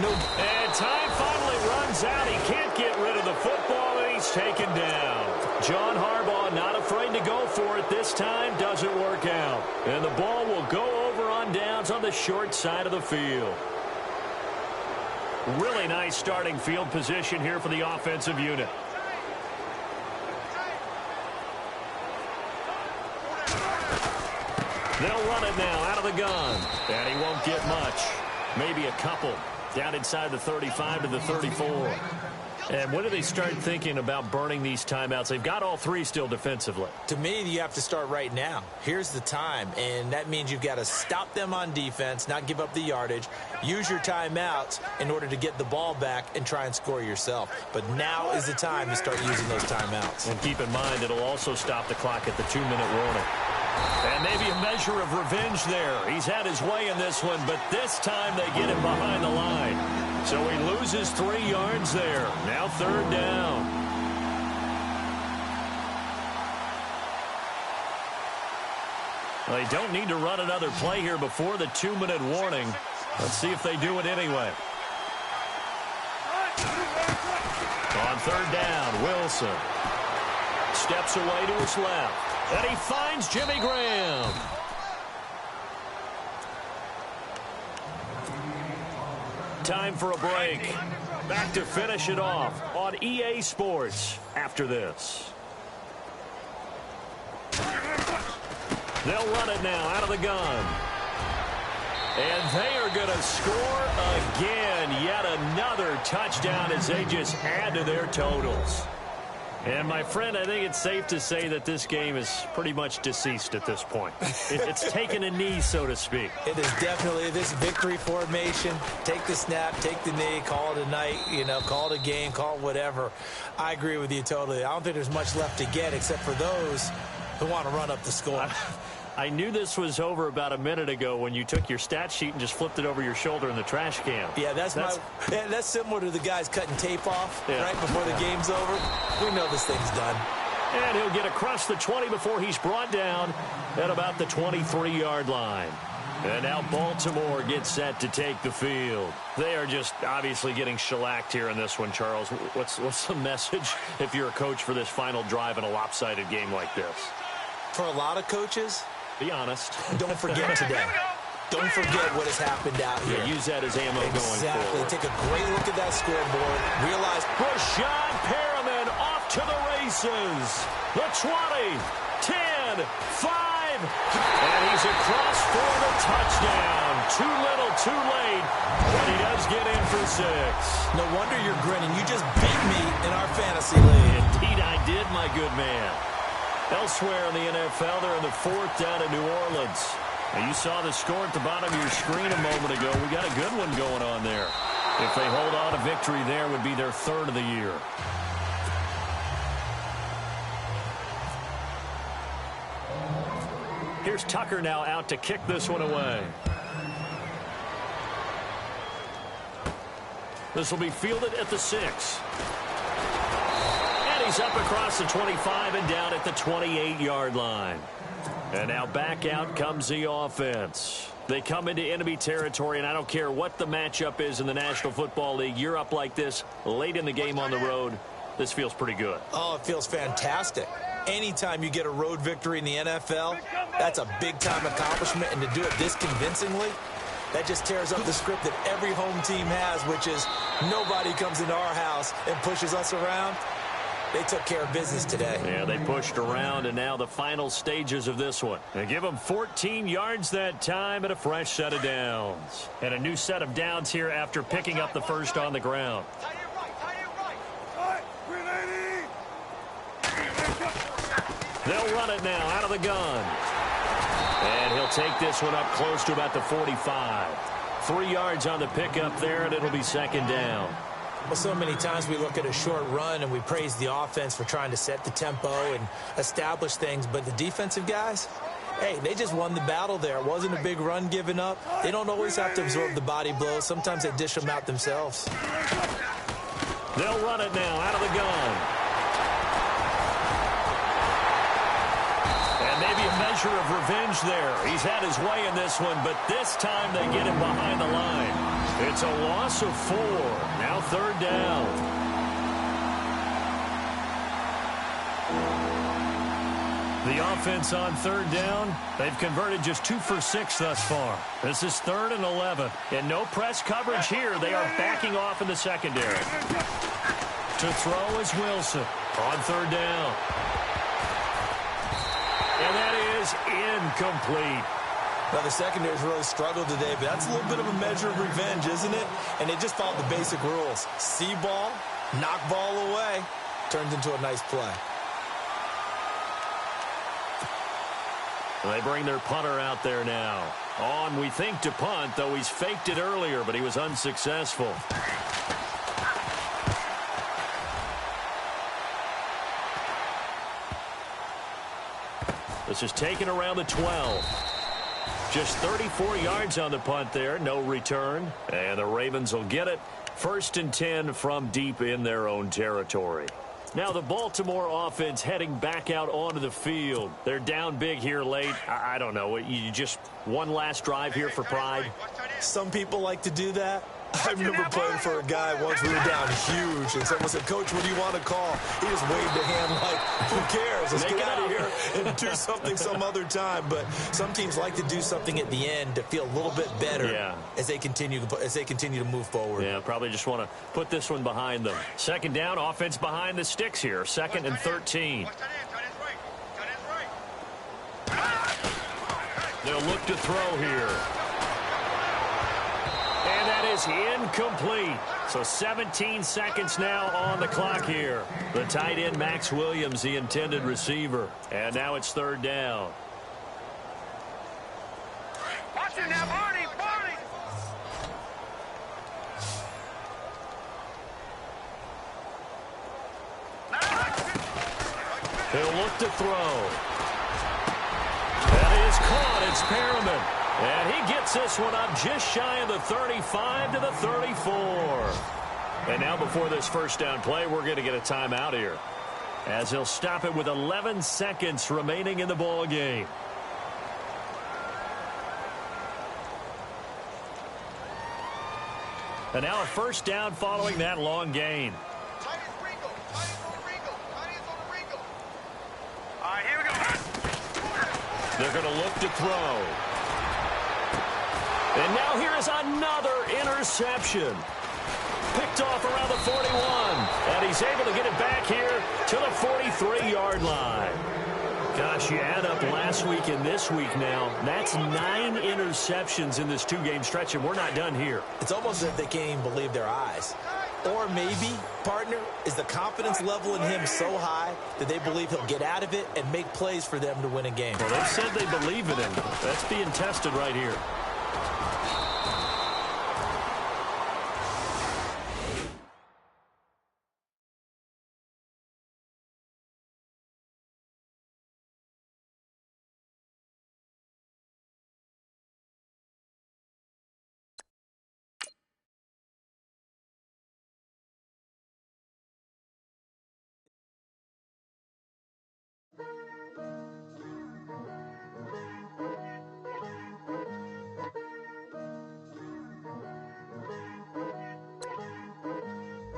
No. And time finally runs out. He can't get rid of the football, and he's taken down. John Harbaugh not afraid to go for it this time. Doesn't work out. And the ball will go over on downs on the short side of the field. Really nice starting field position here for the offensive unit. They'll run it now out of the gun. And he won't get much. Maybe a couple. Down inside the 35 to the 34. And when do they start thinking about burning these timeouts? They've got all three still defensively. To me, you have to start right now. Here's the time, and that means you've got to stop them on defense, not give up the yardage, use your timeouts in order to get the ball back and try and score yourself. But now is the time to start using those timeouts. And keep in mind, it'll also stop the clock at the 2-minute warning. And maybe a measure of revenge there. He's had his way in this one, but this time they get him behind the line. So he loses 3 yards there. Now third down. Well, they don't need to run another play here before the 2-minute warning. Let's see if they do it anyway. On third down, Wilson steps away to his left. And he finds Jimmy Graham. Time for a break. Back to finish it off on EA Sports after this. They'll run it now out of the gun. And they are going to score again. Yet another touchdown as they just add to their totals. And, my friend, I think it's safe to say that this game is pretty much deceased at this point. It's taken a knee, so to speak. It is definitely this victory formation. Take the snap, take the knee, call it a night, call it a game, call it whatever. I agree with you totally. I don't think there's much left to get except for those who want to run up the score. I knew this was over about a minute ago when you took your stat sheet and just flipped it over your shoulder in the trash can. Yeah, that's similar to the guys cutting tape off right before the game's over. We know this thing's done. And he'll get across the 20 before he's brought down at about the 23-yard line. And now Baltimore gets set to take the field. They are just obviously getting shellacked here in this one, Charles. What's the message if you're a coach for this final drive in a lopsided game like this? For a lot of coaches, be honest. Don't forget today. Don't forget what has happened out here. Yeah, use that as ammo going forward. Take a great look at that scoreboard. Realize Rashad Perriman off to the races. The 20, 10, 5, And he's across for the touchdown. Too little, too late. But he does get in for 6. No wonder you're grinning. You just beat me in our fantasy league. Indeed I did, my good man. Elsewhere in the NFL, they're in the 4th down in New Orleans. Now, you saw the score at the bottom of your screen a moment ago. We got a good one going on there. If they hold on to victory there, would be their 3rd of the year. Here's Tucker now out to kick this one away. This will be fielded at the 6. And he's up across the 25 and down at the 28-yard line. And now back out comes the offense. They come into enemy territory, and I don't care what the matchup is in the National Football League. You're up like this late in the game on the road. This feels pretty good. Oh, it feels fantastic. Anytime you get a road victory in the NFL, that's a big-time accomplishment, and to do it this convincingly, that just tears up the script that every home team has, which is nobody comes into our house and pushes us around. They took care of business today. Yeah, they pushed around, and now the final stages of this one. They give them 14 yards that time and a fresh set of downs. And a new set of downs here after picking up the first on the ground. They'll run it now out of the gun. And he'll take this one up close to about the 45. 3 yards on the pickup there, and it'll be 2nd down. Well, so many times we look at a short run and we praise the offense for trying to set the tempo and establish things, but the defensive guys, hey, they just won the battle there. It wasn't a big run given up. They don't always have to absorb the body blows. Sometimes they dish them out themselves. They'll run it now out of the gun. And maybe a measure of revenge there. He's had his way in this one, but this time they get him behind the line. It's a loss of 4. Now 3rd down. The offense on 3rd down, they've converted just 2 for 6 thus far. This is 3rd and 11. And no press coverage here. They are backing off in the secondary. To throw is Wilson on 3rd down. And that is incomplete. Now, the secondary's really struggled today, but that's a little bit of a measure of revenge, isn't it? And they just followed the basic rules. See ball, knock ball away, turns into a nice play. They bring their punter out there now. On, we think, to punt, though he's faked it earlier, but he was unsuccessful. This is taken around the 12. Just 34 yards on the punt there. No return. And the Ravens will get it. 1st and 10 from deep in their own territory. Now the Baltimore offense heading back out onto the field. They're down big here late. I don't know. You just one last drive here for pride? Some people like to do that. I remember playing for a guy once. We were down huge, and someone said, "Coach, what do you want to call?" He just waved a hand like, "Who cares? Let's get out of here and do something some other time." But some teams like to do something at the end to feel a little bit better as they continue to move forward. Yeah, probably just want to put this one behind them. 2nd down, offense behind the sticks here. 2nd and 13. They'll look to throw here. And that is incomplete. So 17 seconds now on the clock here. The tight end, Max Williams, the intended receiver. And now it's 3rd down. Watch it now, Barney, Barney. He'll look to throw. That is caught. It's Perriman. And he gets this one up just shy of the 35 to the 34. And now before this 1st down play, we're going to get a timeout here, as he'll stop it with 11 seconds remaining in the ball game. And now a 1st down following that long gain. All right, here we go. They're going to look to throw. And now here is another interception. Picked off around the 41. And he's able to get it back here to the 43-yard line. Gosh, you add up last week and this week now. That's 9 interceptions in this 2-game stretch, and we're not done here. It's almost as if they can't even believe their eyes. Or maybe, partner, is the confidence level in him so high that they believe he'll get out of it and make plays for them to win a game. Well, they said they believe in him. That's being tested right here.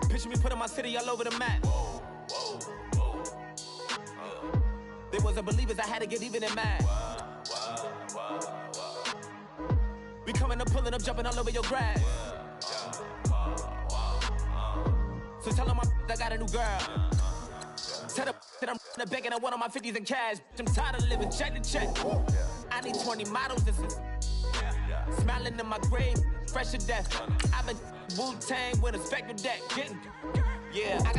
Picture me putting my city all over the map. They wasn't believers, I had to get even and mad. We coming up, pulling up, jumping all over your grass. So tell them I got a new girl. Tell them that I'm in the bank and I want all my 50s in cash. I'm tired of living check to check. I need 20 models, this is smiling in my grave, fresh to death. I've been Wu-Tang with a spectral deck. Yeah, I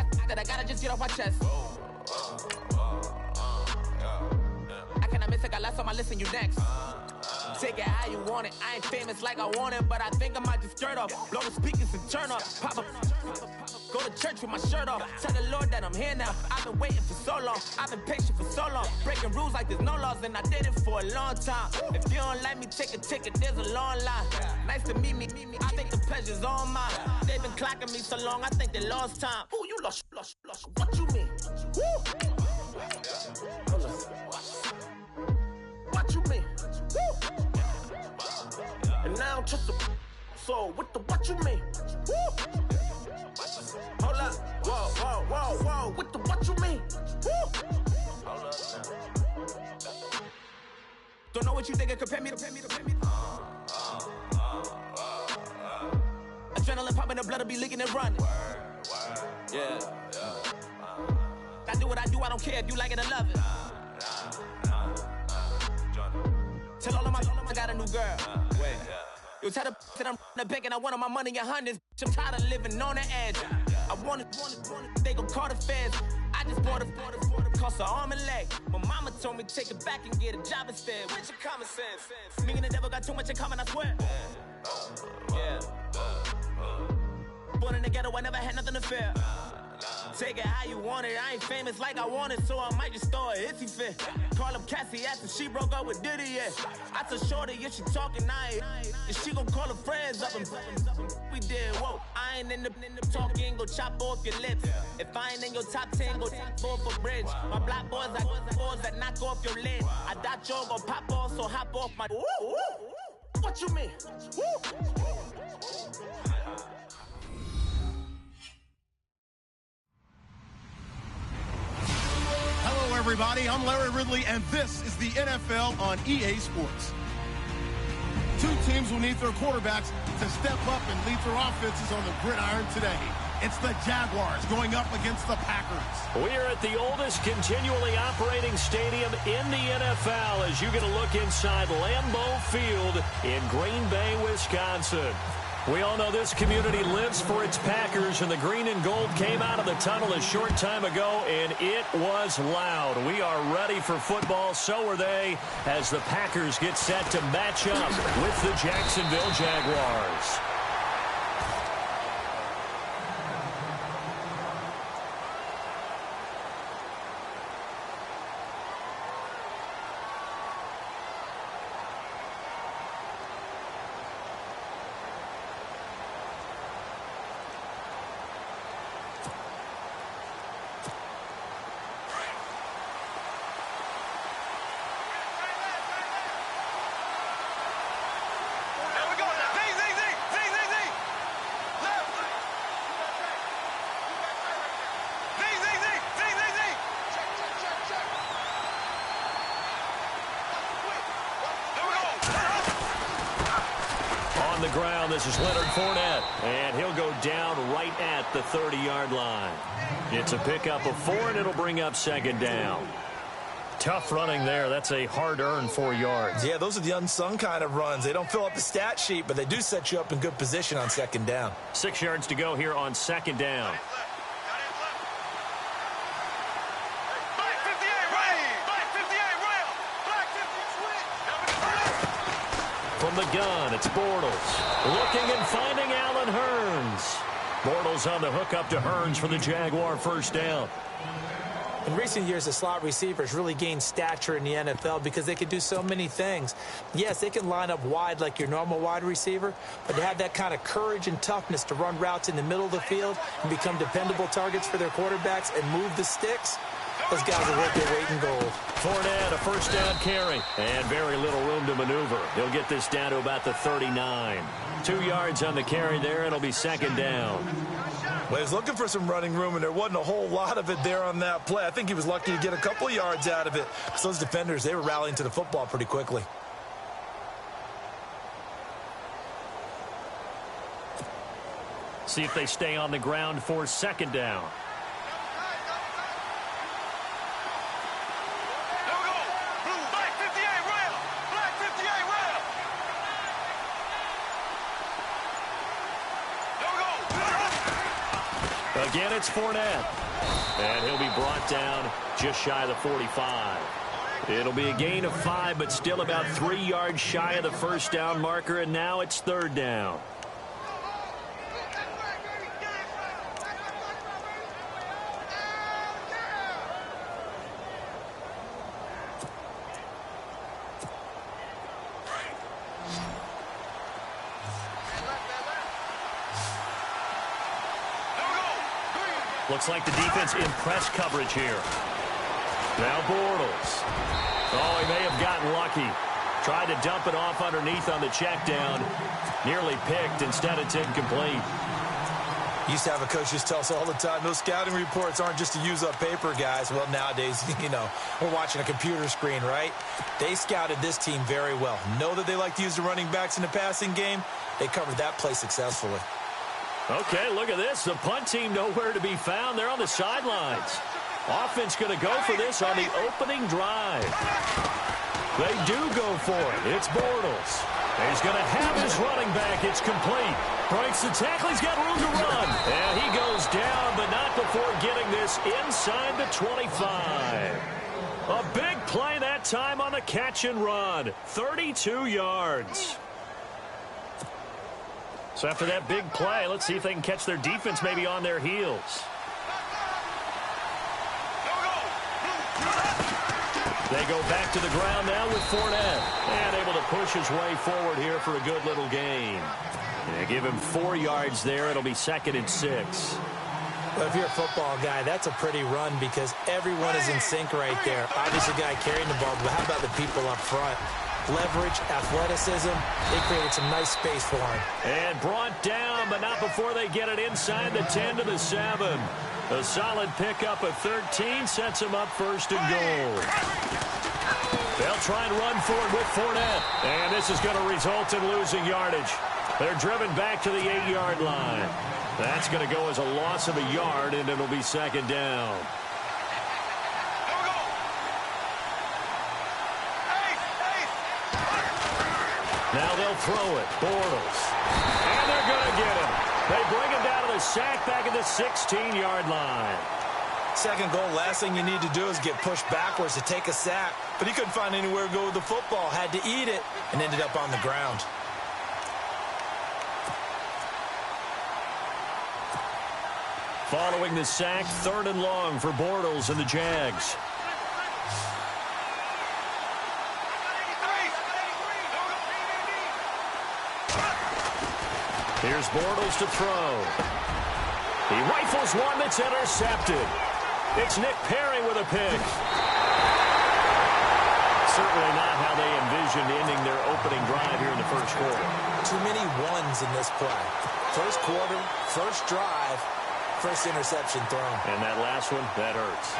gotta just get off my chest. I cannot miss it, got last on my list and you next. Take it how you want it. I ain't famous like I want it, but I think I might just skirt off. Blow the speakers and turn up. Pop up. Go to church with my shirt off. Tell the Lord that I'm here now. I've been waiting for so long. I've been patient for so long. Breaking rules like there's no laws, and I did it for a long time. If you don't like me, take a ticket. There's a long line. Nice to meet me. I think the pleasure's all mine. They've been clocking me so long, I think they lost time. Ooh, you lost. What you mean? Woo! What you mean? Woo! And now I'm just a so what you mean? Woo! Hold up, whoa, what you mean? Woo! Hold up now. Don't know what you think, compare me to. Adrenaline popping, the blood will be leaking and running. Yeah. I do what I do, I don't care if you like it or love it. Tell all of my I got a new girl. Wait. Yo, tell the that I'm in the bank and I want all my money in hundreds. I'm tired of living on the edge. I want it, they gon' call the feds. I just bought a cost an arm and leg. My mama told me take it back and get a job instead. Where's your common sense? Me and the devil got too much in common, I swear. Yeah. Born in the ghetto, I never had nothing to fear. Take it how you want it. I ain't famous like I want it, so I might just throw a hissy fit. Call up Cassie after she broke up with Diddy, yeah. I told Shorty, if she talking, and she gon' call her friends up and we did, whoa. I ain't in the talking, go chop off your lips. If I ain't in your top 10, go both for bridge. My black boys, I got boys that knock off your lid. I thought y'all gon' pop off, so hop off my. What you mean? Hello, everybody. I'm Larry Ridley, and this is the NFL on EA Sports. Two teams will need their quarterbacks to step up and lead their offenses on the gridiron today. It's the Jaguars going up against the Packers. We are at the oldest continually operating stadium in the NFL as you get a look inside Lambeau Field in Green Bay, Wisconsin. We all know this community lives for its Packers, and the green and gold came out of the tunnel a short time ago, and it was loud. We are ready for football, so are they, as the Packers get set to match up with the Jacksonville Jaguars. On the ground, this is Leonard Fournette, and he'll go down right at the 30-yard line. It's a pickup of 4, and it'll bring up second down. Tough running there. That's a hard-earned 4 yards. Yeah, those are the unsung kind of runs. They don't fill up the stat sheet, but they do set you up in good position on second down. 6 yards to go here on second down. From the gun, it's Bortles. Looking and finding Allen Hurns. Bortles on the hook up to Hurns for the Jaguar first down. In recent years, the slot receivers really gained stature in the NFL because they can do so many things. Yes, they can line up wide like your normal wide receiver, but to have that kind of courage and toughness to run routes in the middle of the field and become dependable targets for their quarterbacks and move the sticks, those guys are worth their weight in gold. Fournette, a first down carry, and very little room to maneuver. He'll get this down to about the 39. 2 yards on the carry there. It'll be second down. Well, he was looking for some running room, and there wasn't a whole lot of it there on that play. I think he was lucky to get a couple of yards out of it. Because those defenders, they were rallying to the football pretty quickly. See if they stay on the ground for second down. Again, it's Fournette. And he'll be brought down just shy of the 45. It'll be a gain of 5, but still about 3 yards shy of the first down marker, and now it's third down. Looks like the defense in press coverage here. Now Bortles. Oh, he may have gotten lucky. Tried to dump it off underneath on the check down. Nearly picked. Instead, it's incomplete. Used to have a coach just tell us all the time, those scouting reports aren't just to use up paper, guys. Well, nowadays, you know, we're watching a computer screen, right? They scouted this team very well. Know that they like to use the running backs in the passing game. They covered that play successfully. Okay, look at this. The punt team nowhere to be found. They're on the sidelines. Offense going to go for this on the opening drive. They do go for it. It's Bortles. He's going to have his running back. It's complete. Breaks the tackle. He's got room to run. And he goes down, but not before getting this inside the 25. A big play that time on the catch and run. 32 yards. So after that big play, let's see if they can catch their defense maybe on their heels. They go back to the ground now with Fournette. And able to push his way forward here for a good little gain. Yeah, give him 4 yards there. It'll be second and 6. Well, if you're a football guy, that's a pretty run because everyone is in sync right there. Obviously, the guy carrying the ball, but how about the people up front? Leverage, athleticism, they created some nice space for him. And brought down, but not before they get it inside the 10 to the 7. A solid pickup of 13 sets them up first and goal. They'll try and run for it with Fournette. And this is going to result in losing yardage. They're driven back to the 8-yard line. That's going to go as a loss of a yard, and it'll be second down. Now they'll throw it. Bortles. And they're going to get him. They bring him down to the sack back at the 16-yard line. Second goal, last thing you need to do is get pushed backwards to take a sack. But he couldn't find anywhere to go with the football. Had to eat it and ended up on the ground. Following the sack, third and long for Bortles and the Jags. Here's Bortles to throw. He rifles one that's intercepted. It's Nick Perry with a pick. Certainly not how they envisioned ending their opening drive here in the first quarter. Too many ones in this play. First quarter, first drive, first interception thrown. And that last one, that hurts.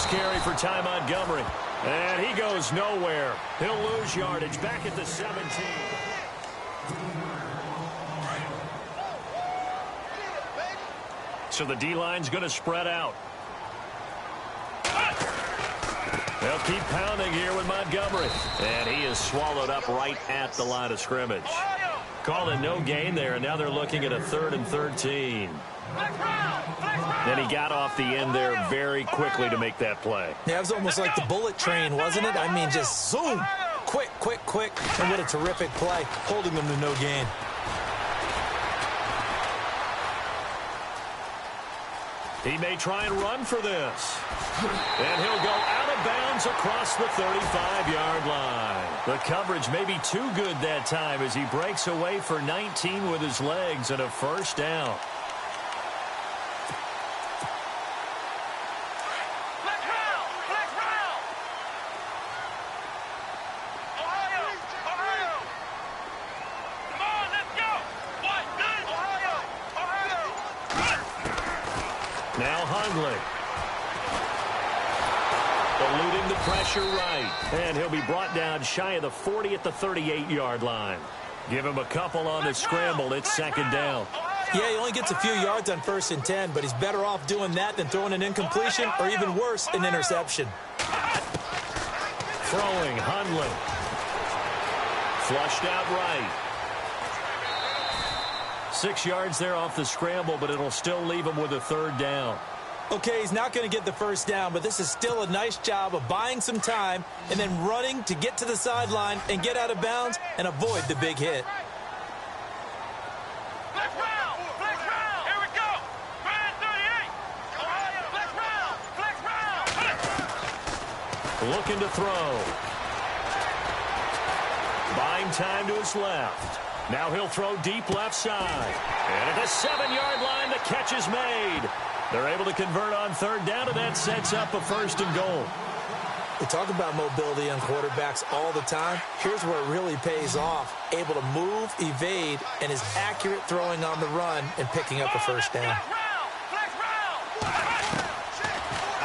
Carry for Ty Montgomery. And he goes nowhere. He'll lose yardage back at the 17. So the D-line's going to spread out. They'll keep pounding here with Montgomery. And he is swallowed up right at the line of scrimmage. Called a no gain there, and now they're looking at a 3rd and 13. Then he got off the end there very quickly to make that play. Yeah, it was almost like the bullet train, wasn't it? I mean, just zoom. Quick, quick, quick. And what a terrific play, holding them to no gain. He may try and run for this. And he'll go out of bounds across the 35-yard line. The coverage may be too good that time as he breaks away for 19 with his legs and a first down. Now Hundley. Eluding the pressure right. And he'll be brought down shy of the 40 at the 38-yard line. Give him a couple on the scramble. It's 2nd down. Yeah, he only gets a few yards on 1st and 10, but he's better off doing that than throwing an incompletion or even worse, an interception. Throwing Hundley. Flushed out right. 6 yards there off the scramble, but it'll still leave him with a 3rd down. Okay, he's not going to get the first down, but this is still a nice job of buying some time and then running to get to the sideline and get out of bounds and avoid the big hit. Flex round! Flex round! Here we go! Madden 38! Ohio! Flex round! Flex round! Looking to throw. Buying time to his left. Now he'll throw deep left side. And at the 7-yard line, the catch is made. They're able to convert on 3rd down, and that sets up a 1st and goal. We talk about mobility on quarterbacks all the time. Here's where it really pays off. Able to move, evade, and is accurate throwing on the run and picking up a first down.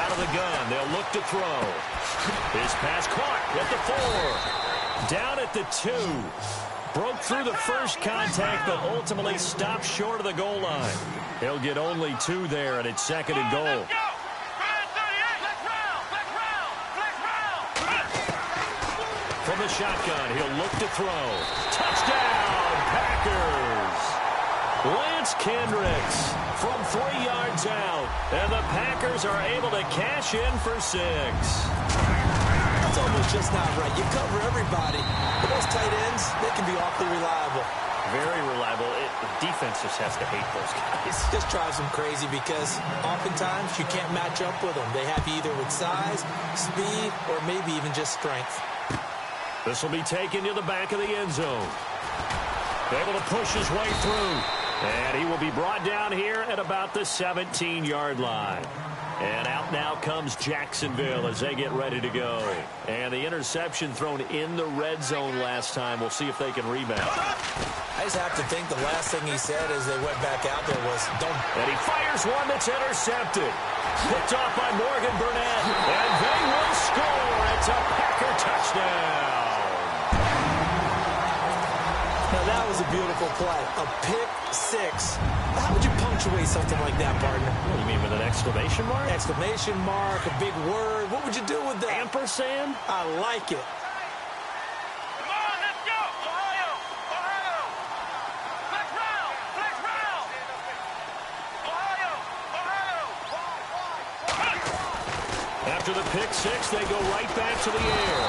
Out of the gun, they'll look to throw. His pass caught at the 4. Down at the 2. Broke through the first contact, but ultimately stopped short of the goal line. He'll get only 2 there, and it's 2nd and goal. From the shotgun, he'll look to throw. Touchdown, Packers! Lance Kendricks from 3 yards out, and the Packers are able to cash in for 6. It's almost just not right. You cover everybody. But those tight ends, they can be awfully reliable. Very reliable. The defense just has to hate those guys. It just drives them crazy because oftentimes you can't match up with them. They have you either with size, speed, or maybe even just strength. This will be taken to the back of the end zone. Able to push his way through. And he will be brought down here at about the 17-yard line. And out now comes Jacksonville as they get ready to go. And the interception thrown in the red zone last time. We'll see if they can rebound. I just have to think the last thing he said as they went back out there was, don't. And he fires one that's intercepted. Picked off by Morgan Burnett. And they will score. It's a Packer touchdown. Now that was a beautiful play. A pick 6. How would you punctuate something like that, partner? What do you mean, with an exclamation mark? Exclamation mark, a big word. What would you do with that? Ampersand? I like it. Come on, let's go! Ohio! Ohio! Flex round! Flex round! Ohio! Ohio! After the pick 6, they go right back to the air.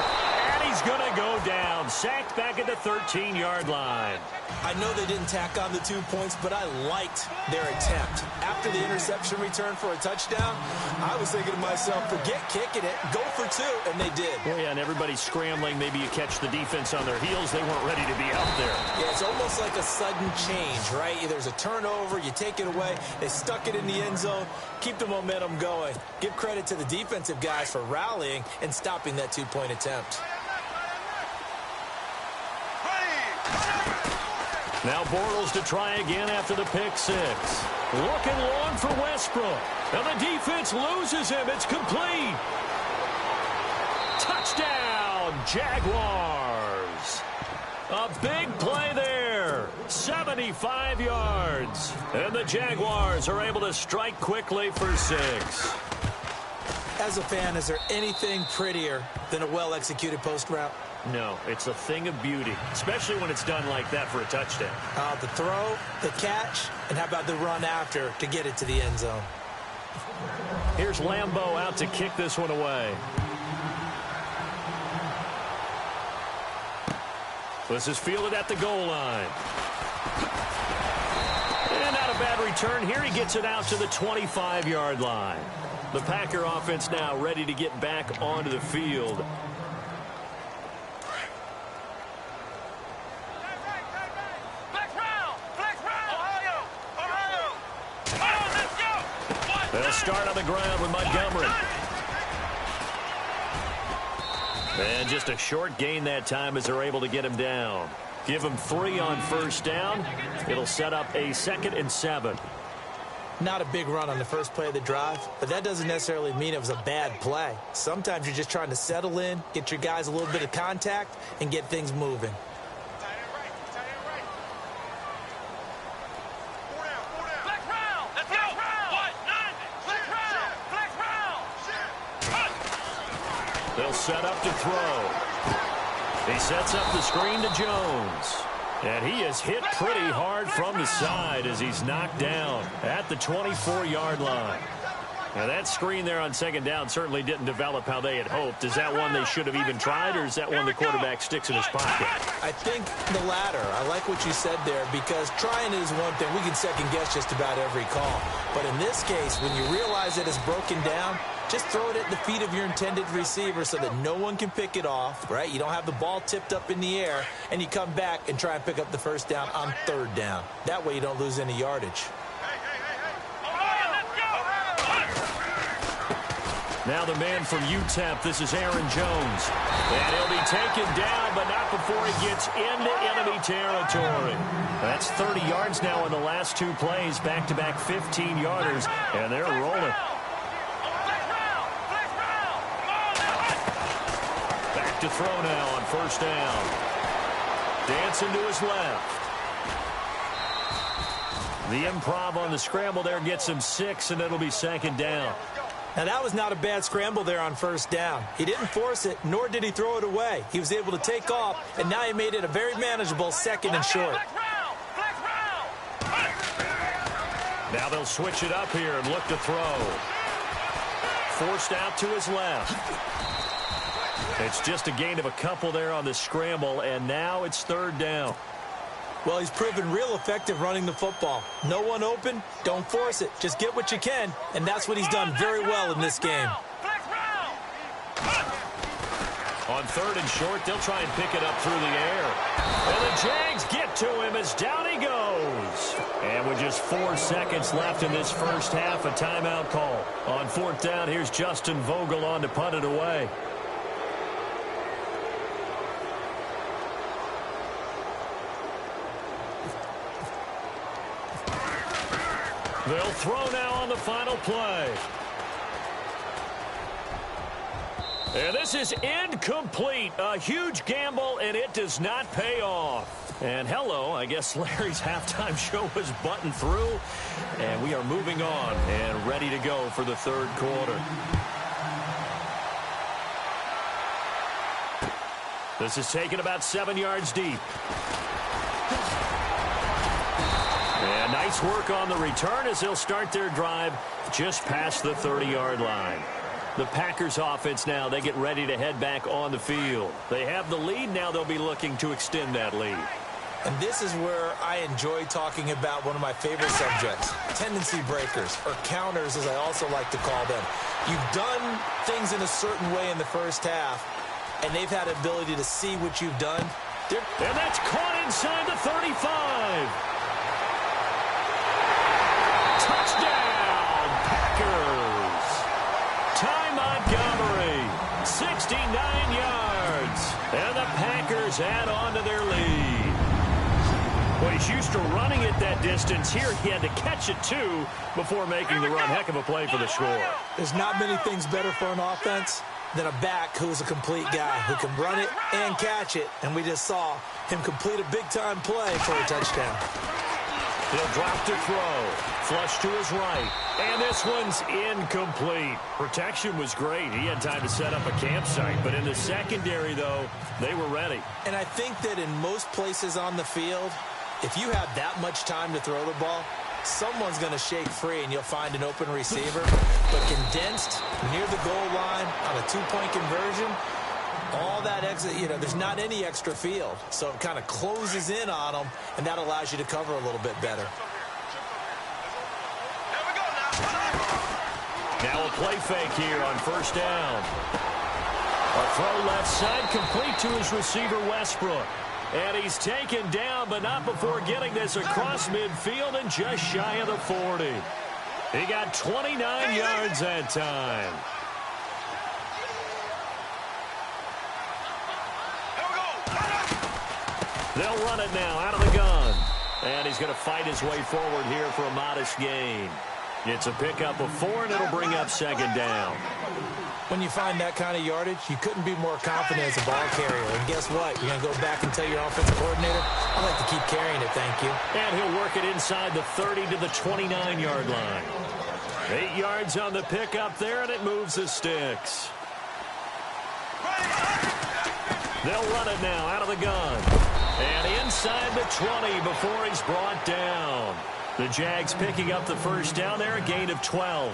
And he's going to go down. Sacked back at the 13-yard line. I know they didn't tack on the 2 points, but I liked their attempt. After the interception return for a touchdown, I was thinking to myself, forget kicking it, go for 2, and they did. Well, yeah, and everybody's scrambling. Maybe you catch the defense on their heels. They weren't ready to be out there. Yeah, it's almost like a sudden change, right? There's a turnover, you take it away, they stuck it in the end zone, keep the momentum going. Give credit to the defensive guys for rallying and stopping that 2-point attempt. Now Bortles to try again after the pick 6. Looking long for Westbrook. And the defense loses him. It's complete. Touchdown, Jaguars. A big play there, 75 yards. And the Jaguars are able to strike quickly for 6. As a fan, is there anything prettier than a well-executed post route? No, it's a thing of beauty, especially when it's done like that for a touchdown. The throw, the catch, and how about the run after to get it to the end zone? Here's Lambeau out to kick this one away. This is fielded at the goal line. And not a bad return here. He gets it out to the 25-yard line. The Packer offense now ready to get back onto the field. They'll start on the ground with Montgomery. And just a short gain that time as they're able to get him down. Give him 3 on first down. It'll set up a 2nd and 7. Not a big run on the first play of the drive, but that doesn't necessarily mean it was a bad play. Sometimes you're just trying to settle in, get your guys a little bit of contact, and get things moving. They'll set up to throw. He sets up the screen to Jones. And he is hit pretty hard from the side as he's knocked down at the 24-yard line. Now that screen there on 2nd down certainly didn't develop how they had hoped. Is that one they should have even tried, or is that one the quarterback sticks in his pocket? I think the latter. I like what you said there, because trying is one thing. We can second guess just about every call. But in this case, when you realize that it's broken down, just throw it at the feet of your intended receiver so that no one can pick it off, right? You don't have the ball tipped up in the air, and you come back and try and pick up the first down on 3rd down. That way you don't lose any yardage. Now the man from UTEP, this is Aaron Jones. And he'll be taken down, but not before he gets into enemy territory. That's 30 yards now in the last 2 plays, back-to-back 15-yarders, and they're rolling. Back to throw now on first down. Dancing to his left. The improv on the scramble there gets him 6, and it'll be 2nd down. Now, that was not a bad scramble there on first down. He didn't force it, nor did he throw it away. He was able to take off, and now he made it a very manageable 2nd and short. Now they'll switch it up here and look to throw. Forced out to his left. It's just a gain of a couple there on the scramble, and now it's 3rd down. Well, he's proven real effective running the football. No one open, don't force it. Just get what you can, and that's what he's done very well in this game. On 3rd and short, they'll try and pick it up through the air. And the Jags get to him as down he goes. And with just 4 seconds left in this first half, a timeout call. On 4th down, here's Justin Vogel on to punt it away. They'll throw now on the final play. And this is incomplete. A huge gamble, and it does not pay off. And hello, I guess Larry's halftime show was buttoned through. And we are moving on and ready to go for the 3rd quarter. This is taken about 7 yards deep. And nice work on the return as they'll start their drive just past the 30-yard line. The Packers offense now, they get ready to head back on the field. They have the lead. Now they'll be looking to extend that lead. And this is where I enjoy talking about one of my favorite subjects, tendency breakers, or counters as I also like to call them. You've done things in a certain way in the first half, and they've had the ability to see what you've done. And that's caught inside the 35. Touchdown, Packers. Ty Montgomery, 69 yards. And the Packers add on to their lead. Well, he's used to running it that distance. Here he had to catch it, too, before making the run. Heck of a play for the score. There's not many things better for an offense than a back who's a complete guy who can run it and catch it. And we just saw him complete a big-time play for a touchdown. He'll drop to throw. Flush to his right. And this one's incomplete. Protection was great. He had time to set up a campsite. But in the secondary, though, they were ready. And I think that in most places on the field, if you have that much time to throw the ball, someone's going to shake free and you'll find an open receiver. But condensed near the goal line on a two-point conversion, all that extra, there's not any extra field. So it kind of closes in on them, and that allows you to cover a little bit better. Now a play fake here on first down. A throw left side complete to his receiver, Westbrook. And he's taken down, but not before getting this across midfield and just shy of the 40. He got 29 yards that time. They'll run it now out of the gun. And he's going to fight his way forward here for a modest gain. It's a pickup of 4, and it'll bring up second down. When you find that kind of yardage, you couldn't be more confident as a ball carrier. And guess what? You're going to go back and tell your offensive coordinator, I like to keep carrying it, thank you. And he'll work it inside the 30 to the 29-yard line. 8 yards on the pickup there, and it moves the sticks. They'll run it now out of the gun. And inside the 20 before he's brought down. The Jags picking up the first down there, a gain of 12.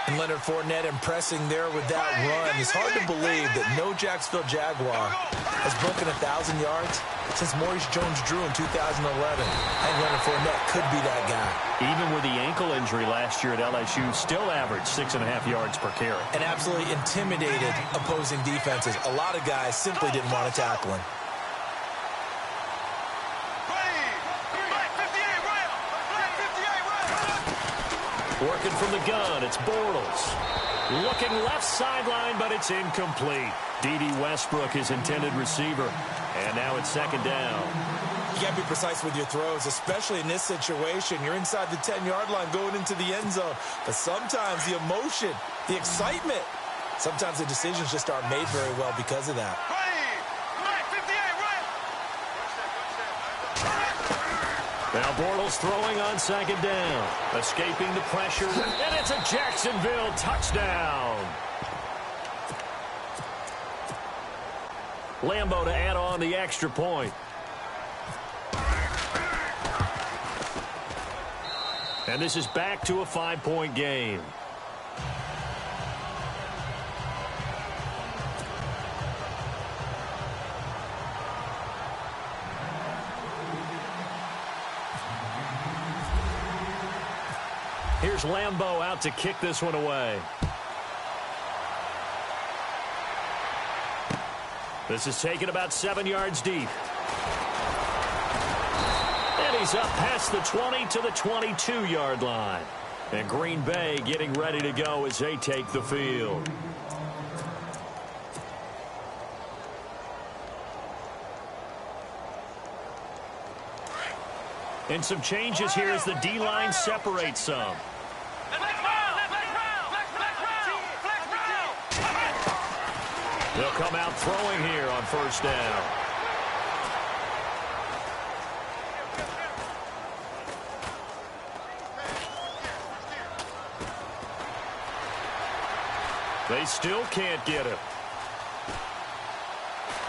And Leonard Fournette impressing there with that run. It's hard to believe that no Jacksonville Jaguar has broken 1,000 yards since Maurice Jones-Drew in 2011. And Leonard Fournette could be that guy. Even with the ankle injury last year at LSU, still averaged 6.5 yards per carry. And absolutely intimidated opposing defenses. A lot of guys simply didn't want to tackle him. Working from the gun, it's Bortles. Looking left sideline, but it's incomplete. D.D. Westbrook, his intended receiver. And now it's second down. You got to be precise with your throws, especially in this situation. You're inside the 10-yard line going into the end zone. But sometimes the emotion, the excitement, sometimes the decisions just aren't made very well because of that. Now Bortles throwing on second down. Escaping the pressure, and it's a Jacksonville touchdown. Lambo to add on the extra point. And this is back to a 5-point game. Here's Lambo out to kick this one away. This is taken about 7 yards deep. And he's up past the 20 to the 22-yard line. And Green Bay getting ready to go as they take the field. And some changes here as the D-line separates some. They'll come out throwing here on first down. They still can't get it.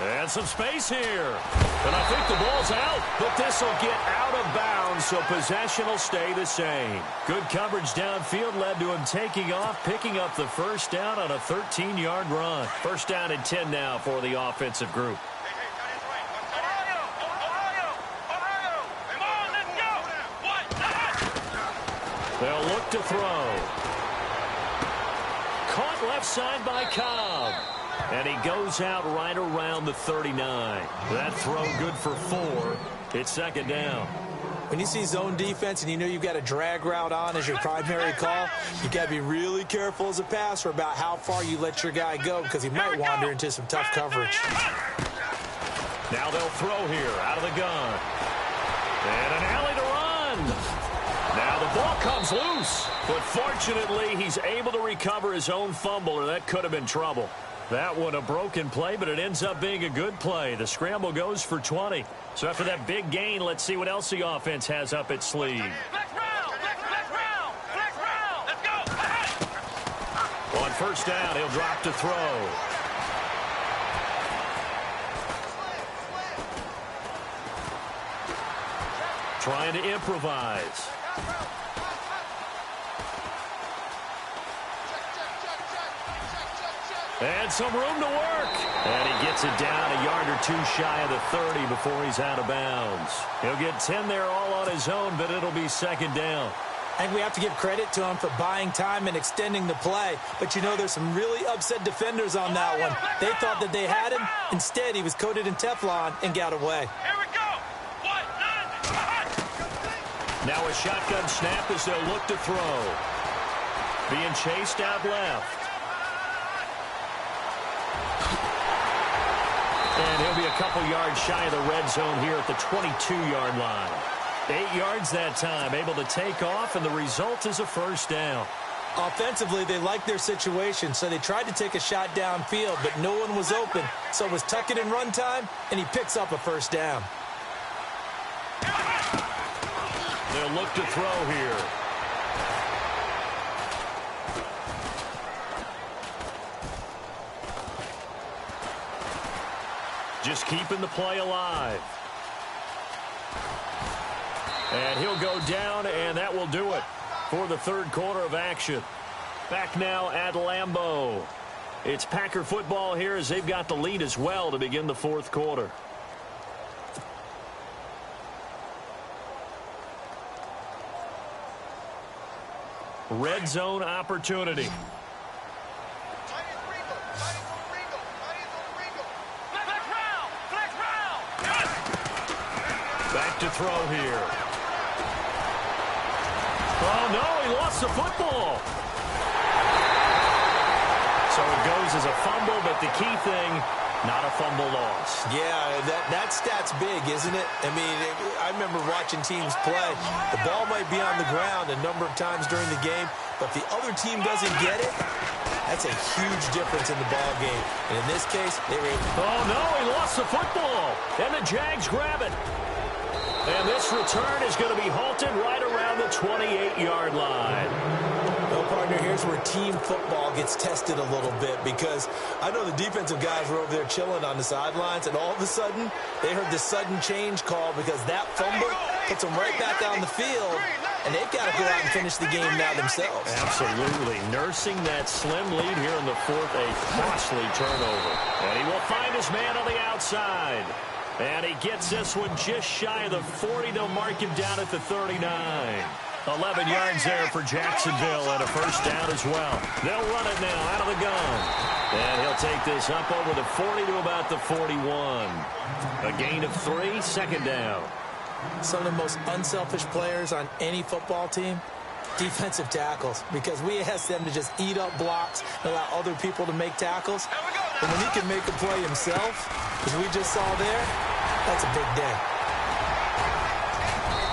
And some space here. And I think the ball's out, but this will get out of bounds, so possession will stay the same. Good coverage downfield led to him taking off, picking up the first down on a 13-yard run. First down and 10 now for the offensive group. They'll look to throw. Caught left side by Cobb. And he goes out right around the 39. That throw good for 4. It's second down. When you see zone defense and you know you've got a drag route on as your primary call, you've got to be really careful as a passer about how far you let your guy go because he might wander into some tough coverage. Now they'll throw here out of the gun. And an alley to run. Now the ball comes loose. But fortunately, he's able to recover his own fumble, or that could have been trouble. That one a broken play, but it ends up being a good play. The scramble goes for 20. So after that big gain, let's see what else the offense has up its sleeve. Flex round! Flex round! Flex round! Let's go! On first down, he'll drop to throw. Trying to improvise. And some room to work. And he gets it down a yard or two shy of the 30 before he's out of bounds. He'll get 10 there all on his own, but it'll be second down. I think we have to give credit to him for buying time and extending the play. But, you know, there's some really upset defenders on that one. They thought that they had him. Instead, he was coated in Teflon and got away. Here we go! Now a shotgun snap as they'll look to throw. Being chased out left. And he'll be a couple yards shy of the red zone here at the 22-yard line. 8 yards that time, able to take off, and the result is a first down. Offensively, they liked their situation, so they tried to take a shot downfield, but no one was open. So it was tuck it in run time, and he picks up a first down. They'll look to throw here. Just keeping the play alive. And he'll go down, and that will do it for the third quarter of action. Back now at Lambeau. It's Packer football here as they've got the lead as well to begin the fourth quarter. Red zone opportunity. Back to throw here. Oh, no, he lost the football. So it goes as a fumble, but the key thing, not a fumble loss. Yeah, that stat's big, isn't it? I mean, I remember watching teams play. The ball might be on the ground a number of times during the game, but if the other team doesn't get it, that's a huge difference in the ball game. And in this case, they were able to... Oh, no, he lost the football. And the Jags grab it. And this return is going to be halted right around the 28-yard line. Well, partner, here's where team football gets tested a little bit, because I know the defensive guys were over there chilling on the sidelines, and all of a sudden, they heard this sudden change call because that fumble puts them right back on the field, and they've got to go out and finish the game now themselves. Absolutely. Nursing that slim lead here in the fourth, a costly turnover. And he will find his man on the outside. And he gets this one just shy of the 40. They'll mark him down at the 39. 11 yards there for Jacksonville and a first down as well. They'll run it now out of the gun. And he'll take this up over the 40 to about the 41. A gain of 3, second down. Some of the most unselfish players on any football team, defensive tackles, because we ask them to just eat up blocks and allow other people to make tackles. And when he can make a play himself, as we just saw there, that's a big day.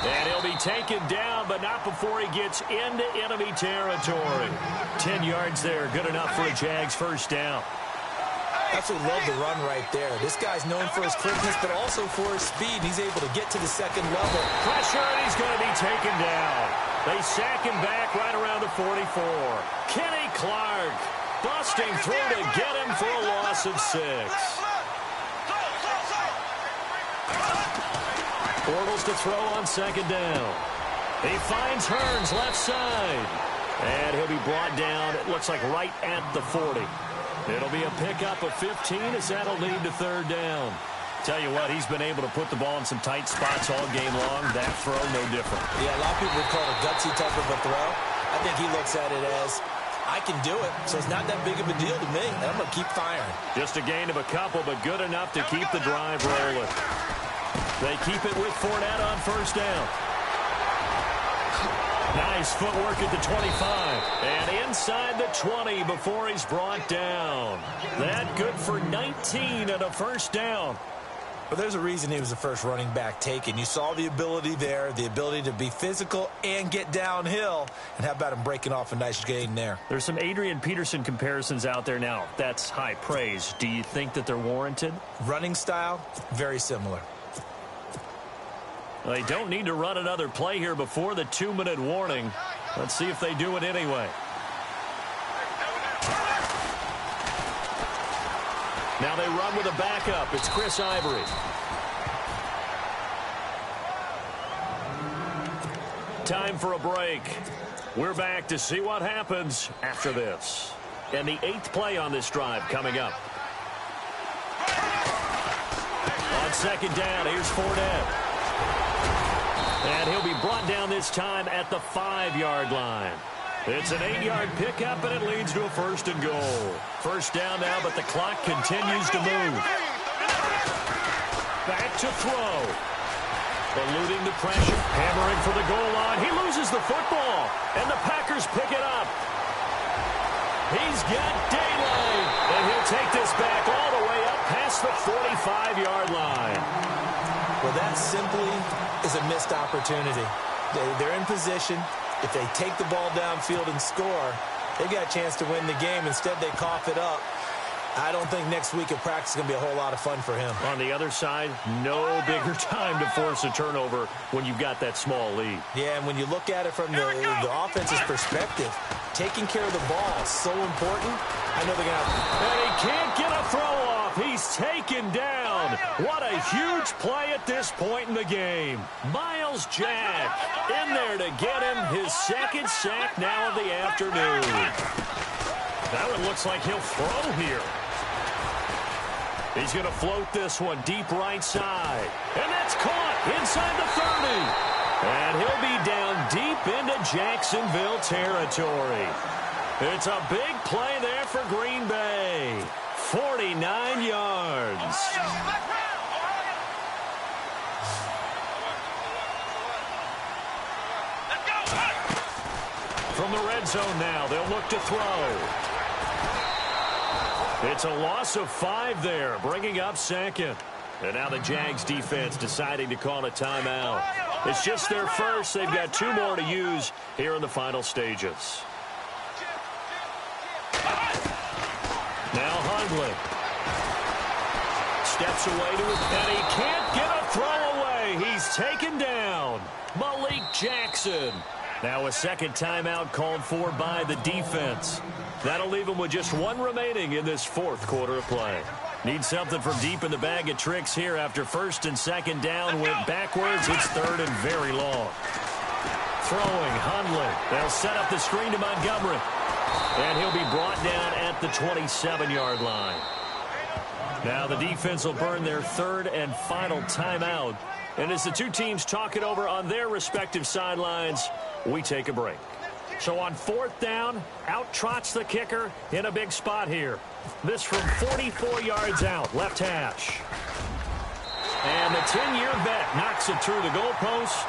And he'll be taken down, but not before he gets into enemy territory. 10 yards there, good enough for a Jags first down. Absolutely love the run right there. This guy's known for his quickness, but also for his speed. He's able to get to the second level. Pressure, and he's going to be taken down. They sack him back right around the 44. Kenny Clark busting through to get him for a loss of 6. Bortles to throw on second down. He finds Hearns left side. And he'll be brought down, it looks like right at the 40. It'll be a pickup of 15 as that'll lead to third down. Tell you what, he's been able to put the ball in some tight spots all game long. That throw, no different. Yeah, a lot of people would call it a gutsy type of a throw. I think he looks at it as, I can do it, so it's not that big of a deal to me, and I'm going to keep firing. Just a gain of a couple, but good enough to keep the drive rolling. They keep it with Fournette on first down. Nice footwork at the 25. And inside the 20 before he's brought down. That good for 19 and a first down. But there's a reason he was the first running back taken. You saw the ability there, the ability to be physical and get downhill. And how about him breaking off a nice gain there? There's some Adrian Peterson comparisons out there now. That's high praise. Do you think that they're warranted? Running style, very similar. They don't need to run another play here before the 2-minute warning. Let's see if they do it anyway. Now they run with a backup. It's Chris Ivory. Time for a break. We're back to see what happens after this. And the 8th play on this drive coming up. On second down, here's Fournette. And he'll be brought down this time at the 5-yard line. It's an 8-yard pickup, and it leads to a 1st and goal. First down now, but the clock continues to move. Back to throw. Eluding the pressure. Hammering for the goal line. He loses the football, and the Packers pick it up. He's got daylight, and he'll take this back all the way up past the 45-yard line. Well, that simply is a missed opportunity. They're in position. If they take the ball downfield and score, they've got a chance to win the game. Instead, they cough it up. I don't think next week at practice is going to be a whole lot of fun for him. On the other side, no bigger time to force a turnover when you've got that small lead. Yeah, and when you look at it from the offense's perspective, taking care of the ball is so important. I know they're going to have... And he can't get a throw off. He's taken down. What a huge play at this point in the game. Miles Jack in there to get him his 2nd sack now of the afternoon. That one looks like he'll throw here. He's going to float this one deep right side. And that's caught inside the 30. And he'll be down deep into Jacksonville territory. It's a big play there for Green Bay. 49 yards. From the red zone now, they'll look to throw. It's a loss of 5 there, bringing up 2nd. And now the Jags defense deciding to call a timeout. It's just their first. They've got 2 more to use here in the final stages. Now Hundley. Steps away to it, and he can't get a throw away. He's taken down. Malik Jackson. Now a 2nd timeout called for by the defense. That'll leave him with just 1 remaining in this 4th quarter of play. Need something from deep in the bag of tricks here after 1st and 2nd down went backwards. It's 3rd and very long. Throwing Hundley. They'll set up the screen to Montgomery. And he'll be brought down at the 27-yard line. Now the defense will burn their 3rd and final timeout. And as the 2 teams talk it over on their respective sidelines, we take a break. So on 4th down, out trots the kicker in a big spot here. This from 44 yards out, left hash. And the 10-year vet knocks it through the goalpost,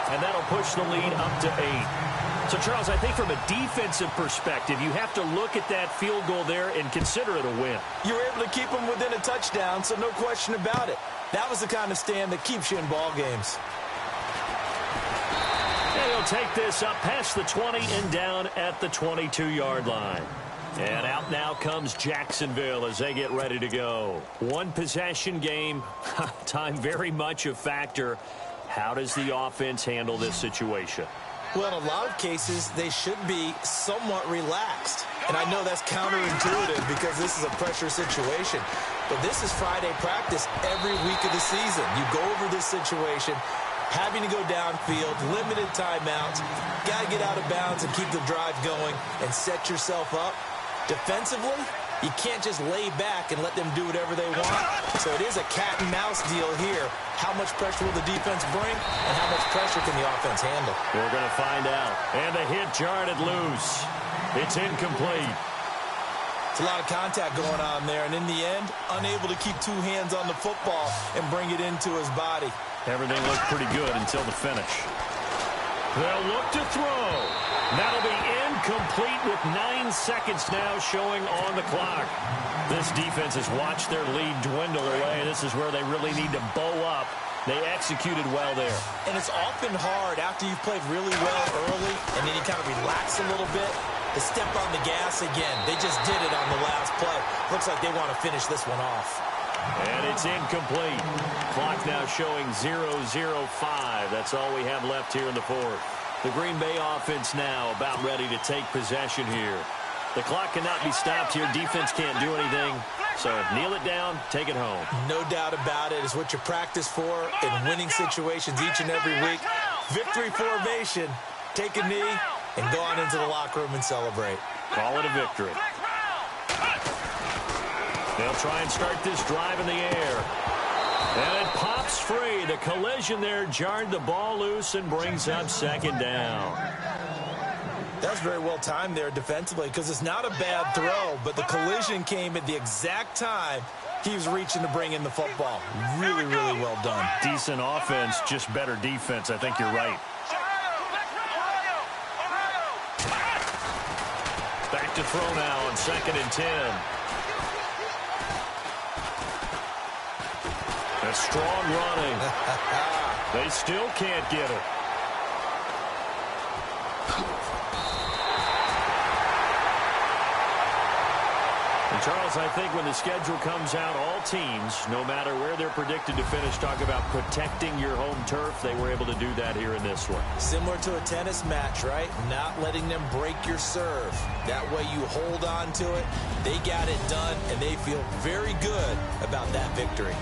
and that'll push the lead up to 8. So, Charles, I think from a defensive perspective, you have to look at that field goal there and consider it a win. You were able to keep them within a touchdown, so no question about it. That was the kind of stand that keeps you in ball games. And he'll take this up past the 20 and down at the 22-yard line. And out now comes Jacksonville as they get ready to go. 1 possession game, time very much a factor. How does the offense handle this situation? Well, in a lot of cases, they should be somewhat relaxed. And I know that's counterintuitive because this is a pressure situation. But this is Friday practice every week of the season. You go over this situation, having to go downfield, limited timeouts, got to get out of bounds and keep the drive going and set yourself up. Defensively, you can't just lay back and let them do whatever they want. So it is a cat and mouse deal here. How much pressure will the defense bring and how much pressure can the offense handle? We're going to find out. And the hit jarred it loose. It's incomplete. It's a lot of contact going on there, and in the end, unable to keep 2 hands on the football and bring it into his body. Everything looked pretty good until the finish. They'll look to throw. And he's got it. And he'll be That'll be incomplete with 9 seconds now showing on the clock. This defense has watched their lead dwindle away. This is where they really need to bow up. They executed well there. And it's often hard after you've played really well early and then you kind of relax a little bit to step on the gas again. They just did it on the last play. Looks like they want to finish this one off. And it's incomplete. Clock now showing 0-0-5. That's all we have left here in the fourth. The Green Bay offense now about ready to take possession here. The clock cannot be stopped here. Defense can't do anything. So kneel it down, take it home. No doubt about it. It's what you practice for in winning situations each and every week. Victory formation. Take a knee and go on into the locker room and celebrate. Call it a victory. They'll try and start this drive in the air. And it pops free. The collision there jarred the ball loose and brings up second down. That was very well timed there defensively because it's not a bad throw, but the collision came at the exact time he was reaching to bring in the football. Really, really well done. Decent offense, just better defense. I think you're right. Back to throw now on 2nd and 10. A strong running. They still can't get it. And Charles, I think when the schedule comes out, all teams, no matter where they're predicted to finish, talk about protecting your home turf. They were able to do that here in this one. Similar to a tennis match, right? Not letting them break your serve. That way you hold on to it. They got it done, and they feel very good about that victory.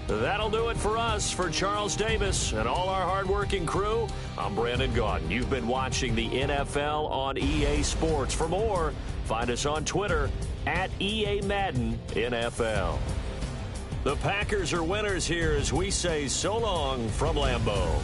That'll do it for us. For Charles Davis and all our hardworking crew, I'm Brandon Gaudin. You've been watching the NFL on EA Sports. For more, find us on Twitter at EA Madden NFL. The Packers are winners here as we say so long from Lambeau.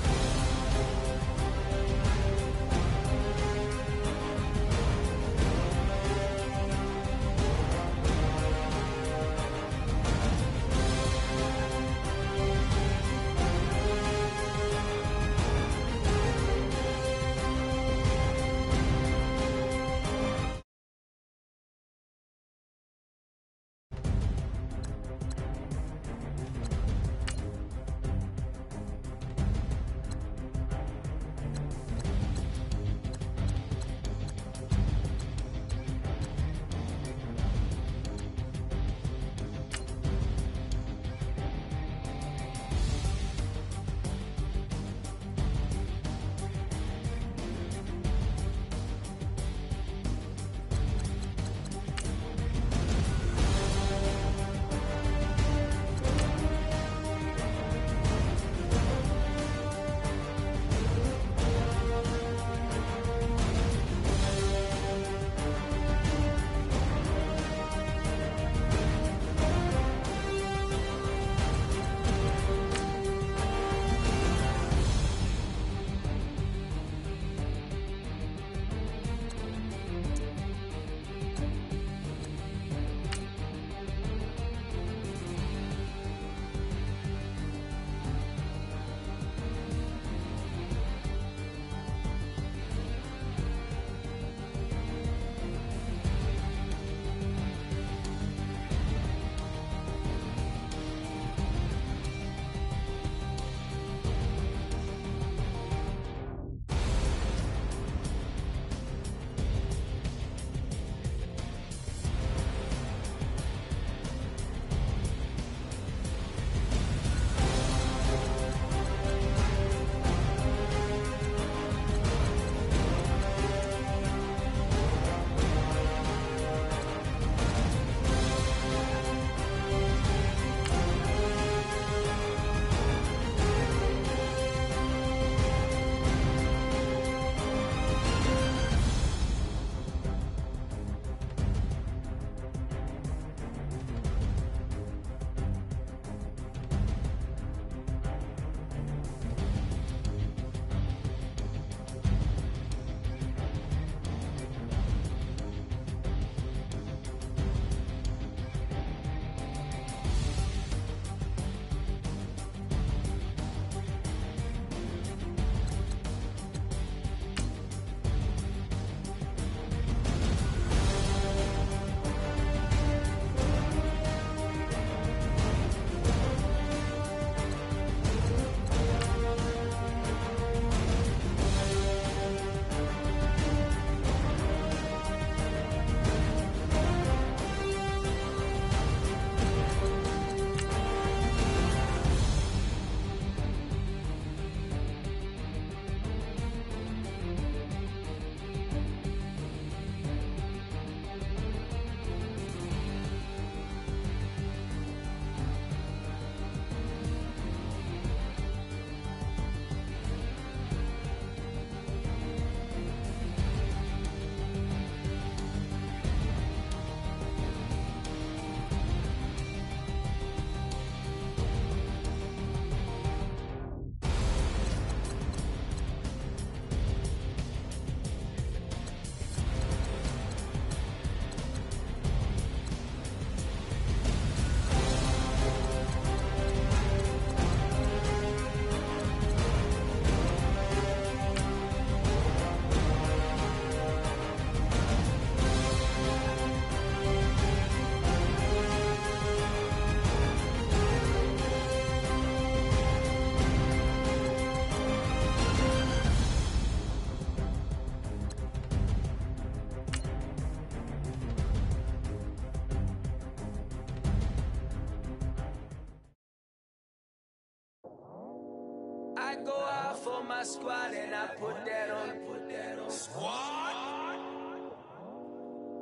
go out for my squad and I put that on. Squad.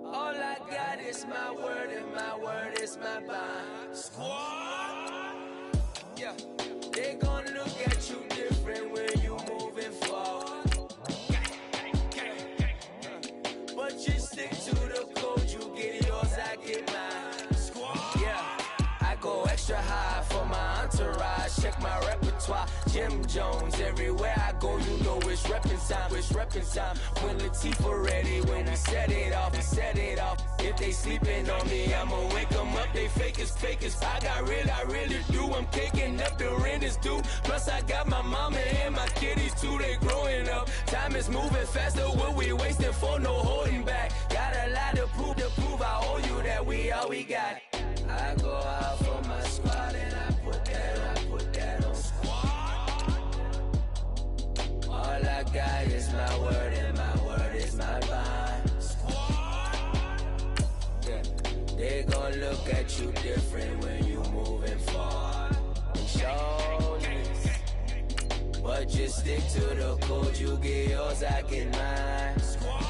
All I got is my word and my word is my bond. Squad. Yeah. They gon' look at you different when you moving forward. But you stick to the code, you get yours, I get mine. Squad. Yeah. I go extra high for my entourage. Check my repertoire. Jim Jones, everywhere I go, you know it's reppin' time. It's reppin' time. When Latifah ready, when we set it off, we set it off. If they sleeping on me, I'ma wake them up. They fakers. I really do. I'm caking up, the rent is due. Plus I got my mama and my kiddies too. They growing up. Time is moving faster. What we wasting for? No holding back. Got a lot to prove. I owe you that we all we got. I go out for my squad and I put that on squad. All I got is my word and my word is my bond. Squad. Yeah. They gon' look at you different when you moving forward. And show this. But just stick to the code, you get yours, I get mine. Squad.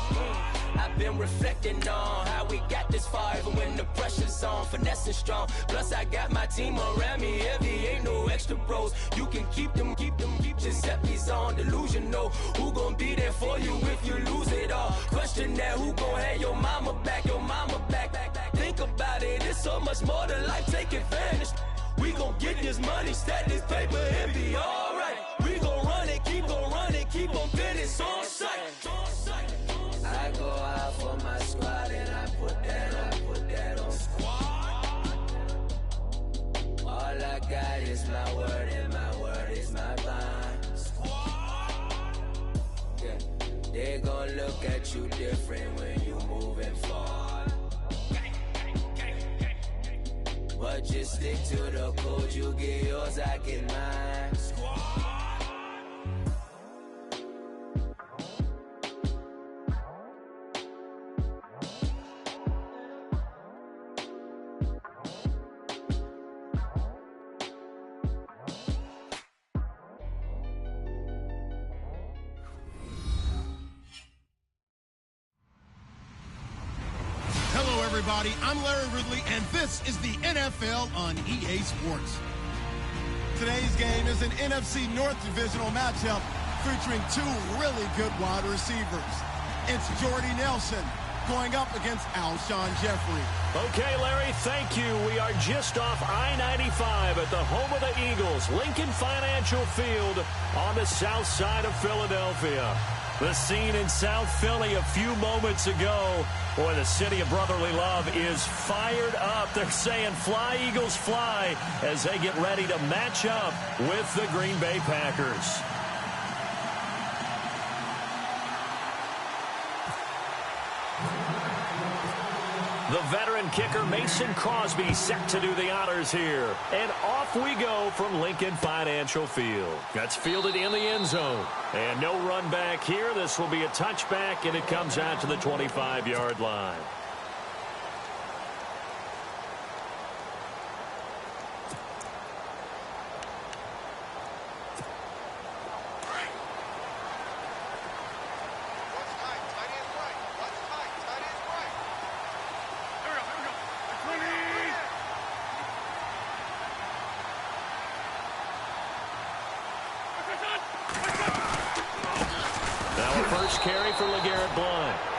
I've been reflecting on how we got this far, even when the pressure's on, finessing strong. Plus I got my team around me heavy, ain't no extra bros. You can keep them. Giuseppe's on delusional. Who gon' be there for you if you lose it all? Question that, who gon' have your mama back? Think about it, it's so much more to life, take advantage. We gon' get this money, stack this paper, and be alright. We gon' run it, keep on finish on sight. I go out for my squad and I put that on squad. All I got is my word and my word is my bond. Squad. Yeah. They gon' look at you different when you moving forward. But just stick to the code, you get yours, I get mine. Squad. Everybody, I'm Larry Ridley, and this is the NFL on EA Sports. Today's game is an NFC North divisional matchup featuring two really good wide receivers. It's Jordy Nelson going up against Alshon Jeffrey. Okay, Larry, thank you. We are just off I-95 at the home of the Eagles, Lincoln Financial Field on the south side of Philadelphia. The scene in South Philly a few moments ago. Boy, the city of brotherly love is fired up. They're saying fly, Eagles, fly, as they get ready to match up with the Green Bay Packers. The veteran kicker Mason Crosby set to do the honors here. And off we go from Lincoln Financial Field. That's fielded in the end zone. And no run back here. This will be a touchback, and it comes out to the 25-yard line.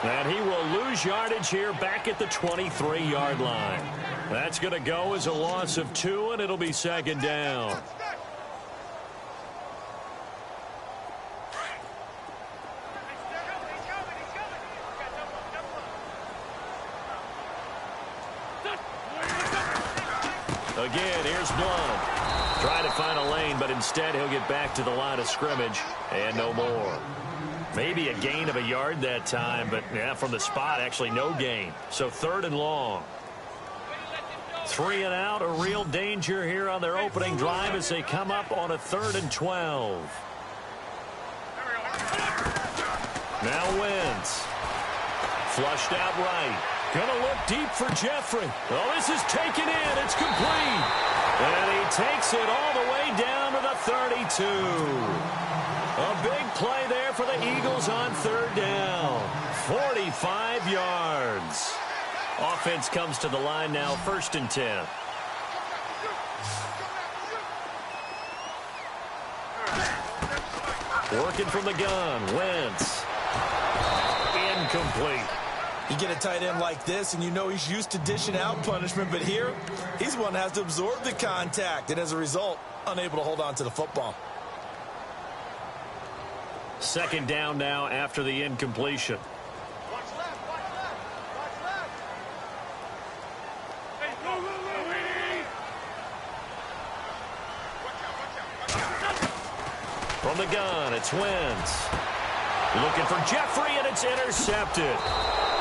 And he will lose yardage here back at the 23-yard line. That's going to go as a loss of 2, and it'll be second down. Again, here's Blunt. Trying to find a lane, but instead he'll get back to the line of scrimmage and no more. Maybe a gain of a yard that time, but yeah, from the spot, actually no gain. So 3rd and long. 3 and out, a real danger here on their opening drive as they come up on a 3rd and 12. Now Wentz. Flushed out right. Gonna look deep for Jeffrey. Oh, this is taken in. It's complete. And he takes it all the way down to the 32. A big play there for the Eagles on third down. 45 yards. Offense comes to the line now, 1st and 10. Working from the gun, Wentz. Incomplete. You get a tight end like this, and you know he's used to dishing out punishment, but here, he's the one that has to absorb the contact, and as a result, unable to hold on to the football. 2nd down now after the incompletion. From the gun, it's Wentz. Looking for Jeffrey, and it's intercepted.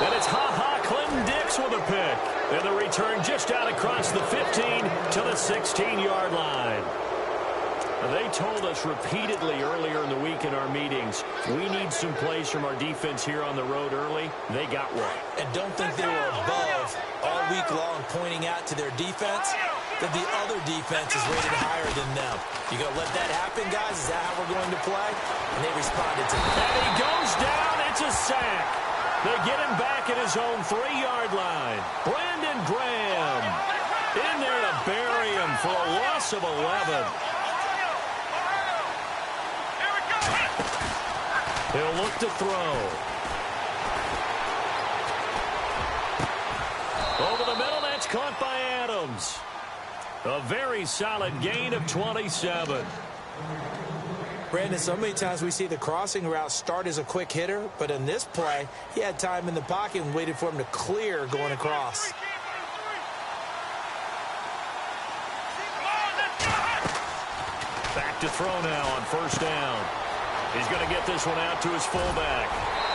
And it's Clinton Dix with a pick. And the return just out across the 15 to the 16-yard line. They told us repeatedly earlier in the week in our meetings, we need some plays from our defense here on the road early. They got one. And don't think they were above all week long pointing out to their defense that the other defense is rated higher than them. You going to let that happen, guys? Is that how we're going to play? And they responded to that. And he goes down. It's a sack. They get him back at his own 3-yard line. Brandon Graham in there to bury him for a loss of 11. He'll look to throw. Over the middle, that's caught by Adams. A very solid gain of 27. Brandon, so many times we see the crossing route start as a quick hitter, but in this play, he had time in the pocket and waited for him to clear going across. Back to throw now on 1st down. He's going to get this one out to his fullback.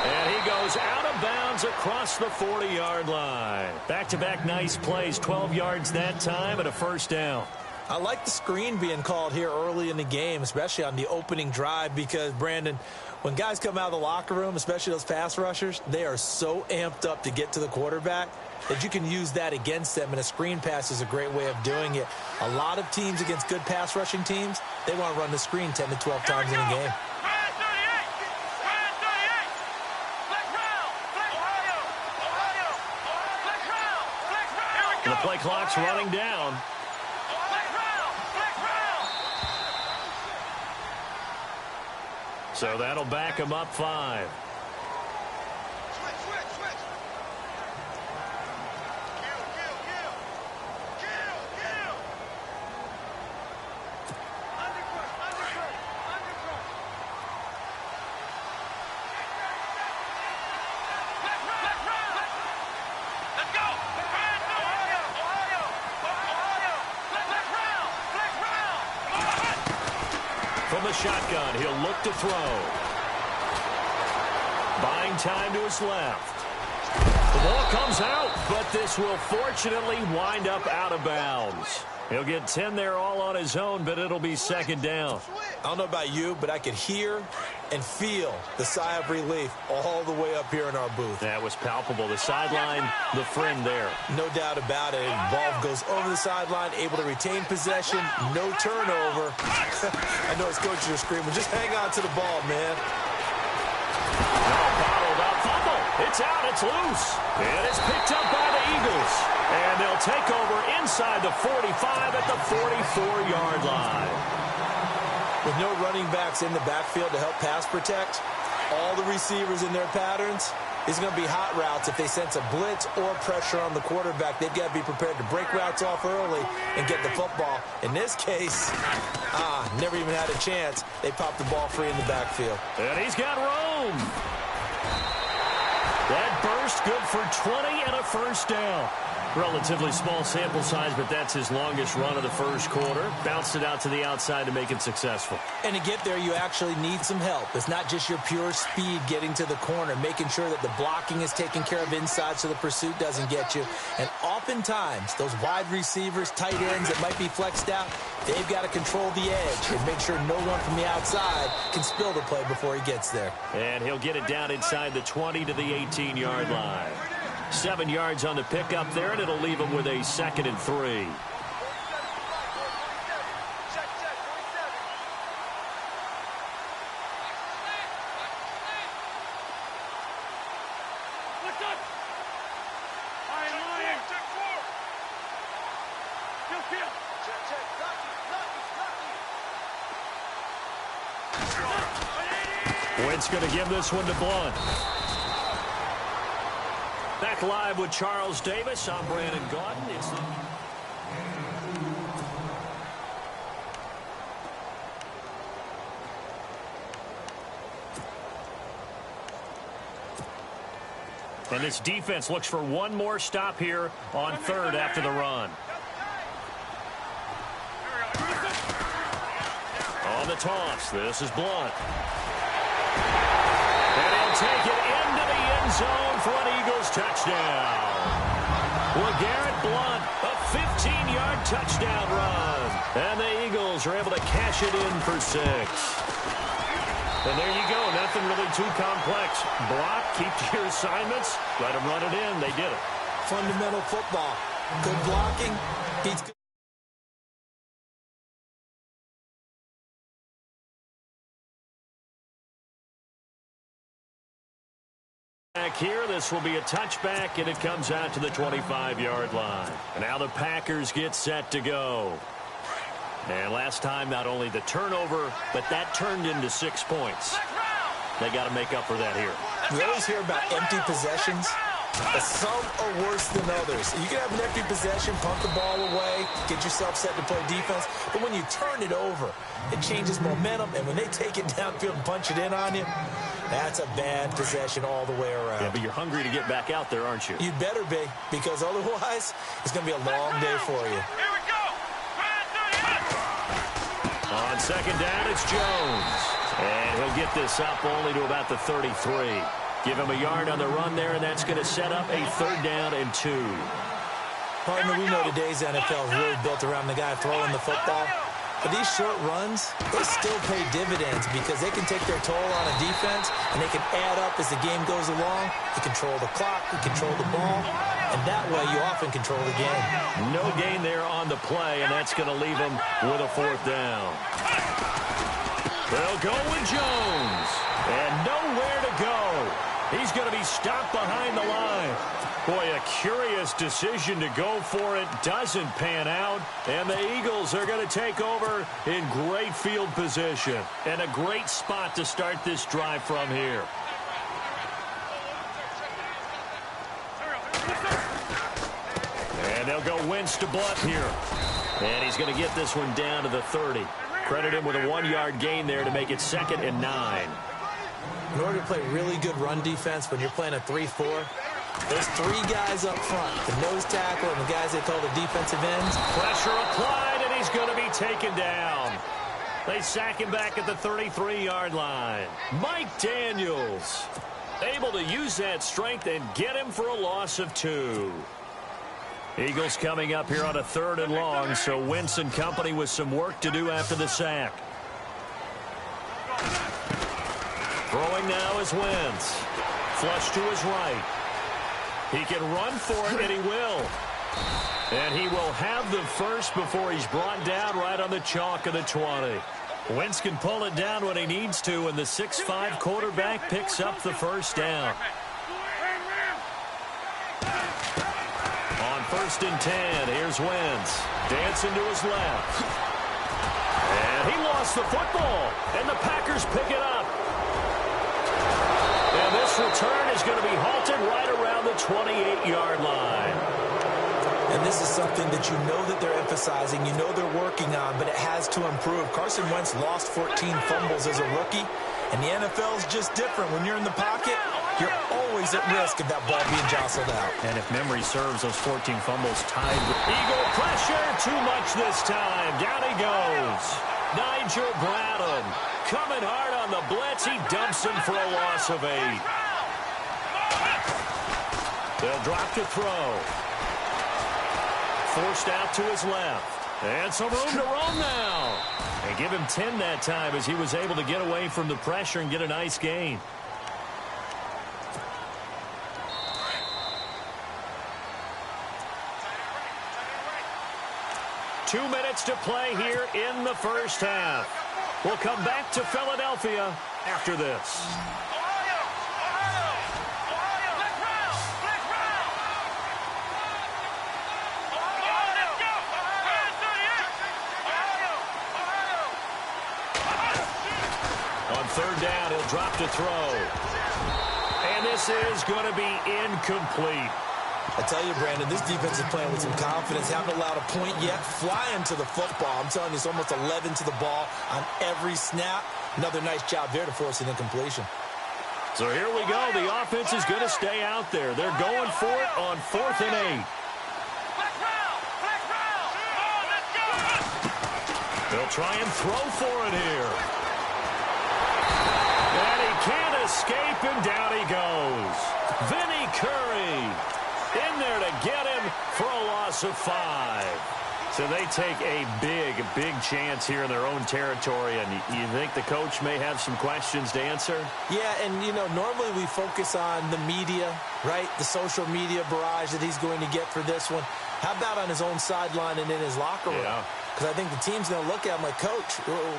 And he goes out of bounds across the 40-yard line. Back-to-back nice plays, 12 yards that time and a 1st down. I like the screen being called here early in the game, especially on the opening drive, because, Brandon, when guys come out of the locker room, especially those pass rushers, they are so amped up to get to the quarterback that you can use that against them, and a screen pass is a great way of doing it. A lot of teams against good pass rushing teams, they want to run the screen 10 to 12 times in a game. The play clock's running down. So that'll back him up 5. From the shotgun, he'll look to throw. Buying time to his left. The ball comes out, but this will fortunately wind up out of bounds. He'll get 10 there all on his own, but it'll be 2nd down. I don't know about you, but I could hear and feel the sigh of relief all the way up here in our booth. That was palpable. The sideline, the friend there. No doubt about it. Ball goes over the sideline, able to retain possession, no turnover. I know his coaches are screaming, just hang on to the ball, man. Bottled up, fumble. It's out, it's loose. And it's picked up by the Eagles. And they'll take over inside the 45 at the 44-yard line. With no running backs in the backfield to help pass protect, all the receivers in their patterns, it's going to be hot routes. If they sense a blitz or pressure on the quarterback, they've got to be prepared to break routes off early and get the football. In this case, never even had a chance. They popped the ball free in the backfield. And he's got room. That burst good for 20 and a 1st down. Relatively small sample size, but that's his longest run of the 1st quarter. Bounced it out to the outside to make it successful. And to get there, you actually need some help. It's not just your pure speed getting to the corner, making sure that the blocking is taken care of inside so the pursuit doesn't get you. And oftentimes, those wide receivers, tight ends that might be flexed out, they've got to control the edge and make sure no one from the outside can spill the play before he gets there. And he'll get it down inside the 20 to the 18-yard line. 7 yards on the pickup there, and it'll leave him with a 2nd and 3. Wentz going to give this one to Blunt. Back live with Charles Davis. I'm Brandon Gaudin. It's the... And this defense looks for one more stop here on third after the run. On the toss, this is Blunt. And he'll take it into the end zone for an Eagles touchdown. LeGarrette Blunt, a 15-yard touchdown run. And the Eagles are able to cash it in for 6. And there you go. Nothing really too complex. Block, keep to your assignments, let them run it in. They did it. Fundamental football. Good blocking beats good. Back here, this will be a touchback, and it comes out to the 25-yard line. And now the Packers get set to go. And last time, not only the turnover, but that turned into 6 points. They got to make up for that here. We always hear about empty possessions. Some are worse than others. You can have an empty possession, punt the ball away, get yourself set to play defense. But when you turn it over, it changes momentum. And when they take it downfield and punch it in on you, that's a bad possession all the way around. Yeah, but you're hungry to get back out there, aren't you? You better be, because otherwise, it's going to be a long day for you. Here we go. On second down, it's Jones. And he'll get this up only to about the 33. Give him a yard on the run there, and that's going to set up a 3rd down and 2. Partner, we know today's NFL is really built around the guy throwing the football. But these short runs, they still pay dividends because they can take their toll on a defense, and they can add up as the game goes along. You control the clock, you control the ball, and that way you often control the game. No gain there on the play, and that's going to leave them with a 4th down. They'll go with Jones, and nowhere to go. He's going to be stopped behind the line. Boy, a curious decision to go for it. Doesn't pan out. And the Eagles are going to take over in great field position. And a great spot to start this drive from here. And they'll go Wentz to Blunt here. And he's going to get this one down to the 30. Credit him with a 1-yard gain there to make it 2nd and 9. In order to play really good run defense when you're playing a 3-4, there's 3 guys up front, the nose tackle and the guys they call the defensive ends. Pressure applied, and he's going to be taken down. They sack him back at the 33-yard line. Mike Daniels able to use that strength and get him for a loss of 2. Eagles coming up here on a 3rd and long, so Wentz and company with some work to do after the sack. Throwing now is Wentz. Flush to his right. He can run for it, and he will. And he will have the first before he's brought down right on the chalk of the 20. Wentz can pull it down when he needs to, and the 6'5" quarterback picks up the 1st down. On 1st and 10, here's Wentz. Dancing to his left. And he lost the football, and the Packers pick it up. And this return is going to be halted right around the 28-yard line. And this is something that you know that they're emphasizing, you know they're working on, but it has to improve. Carson Wentz lost 14 fumbles as a rookie, and the NFL is just different. When you're in the pocket, you're always at risk of that ball being jostled out. And if memory serves, those 14 fumbles tied with Eagle pressure. Too much this time. Down he goes. Nigel Bradham coming hard on the blitz. He dumps him for a loss of 8. They'll drop to throw. Forced out to his left. And some room to roam now. And give him 10 that time as he was able to get away from the pressure and get a nice gain. Two minutes to play here in the first half. We'll come back to Philadelphia after this. third down, he'll drop to throw. And this is going to be incomplete. I tell you, Brandon, this defense is playing with some confidence. Haven't allowed a point yet. Flying to the football. I'm telling you, it's almost 11 to the ball on every snap. Another nice job there to force an incompletion. So here we go. The offense is going to stay out there. They're going for it on 4th and 8. They'll try and throw for it here. And he can't escape, and down he goes. Vinny Curry in there to get him for a loss of 5. So they take a big chance here in their own territory, and you think the coach may have some questions to answer? Yeah, and, you know, normally we focus on the media, right? The social media barrage that he's going to get for this one. How about on his own sideline and in his locker room? Yeah. Because I think the team's going to look at him like, Coach,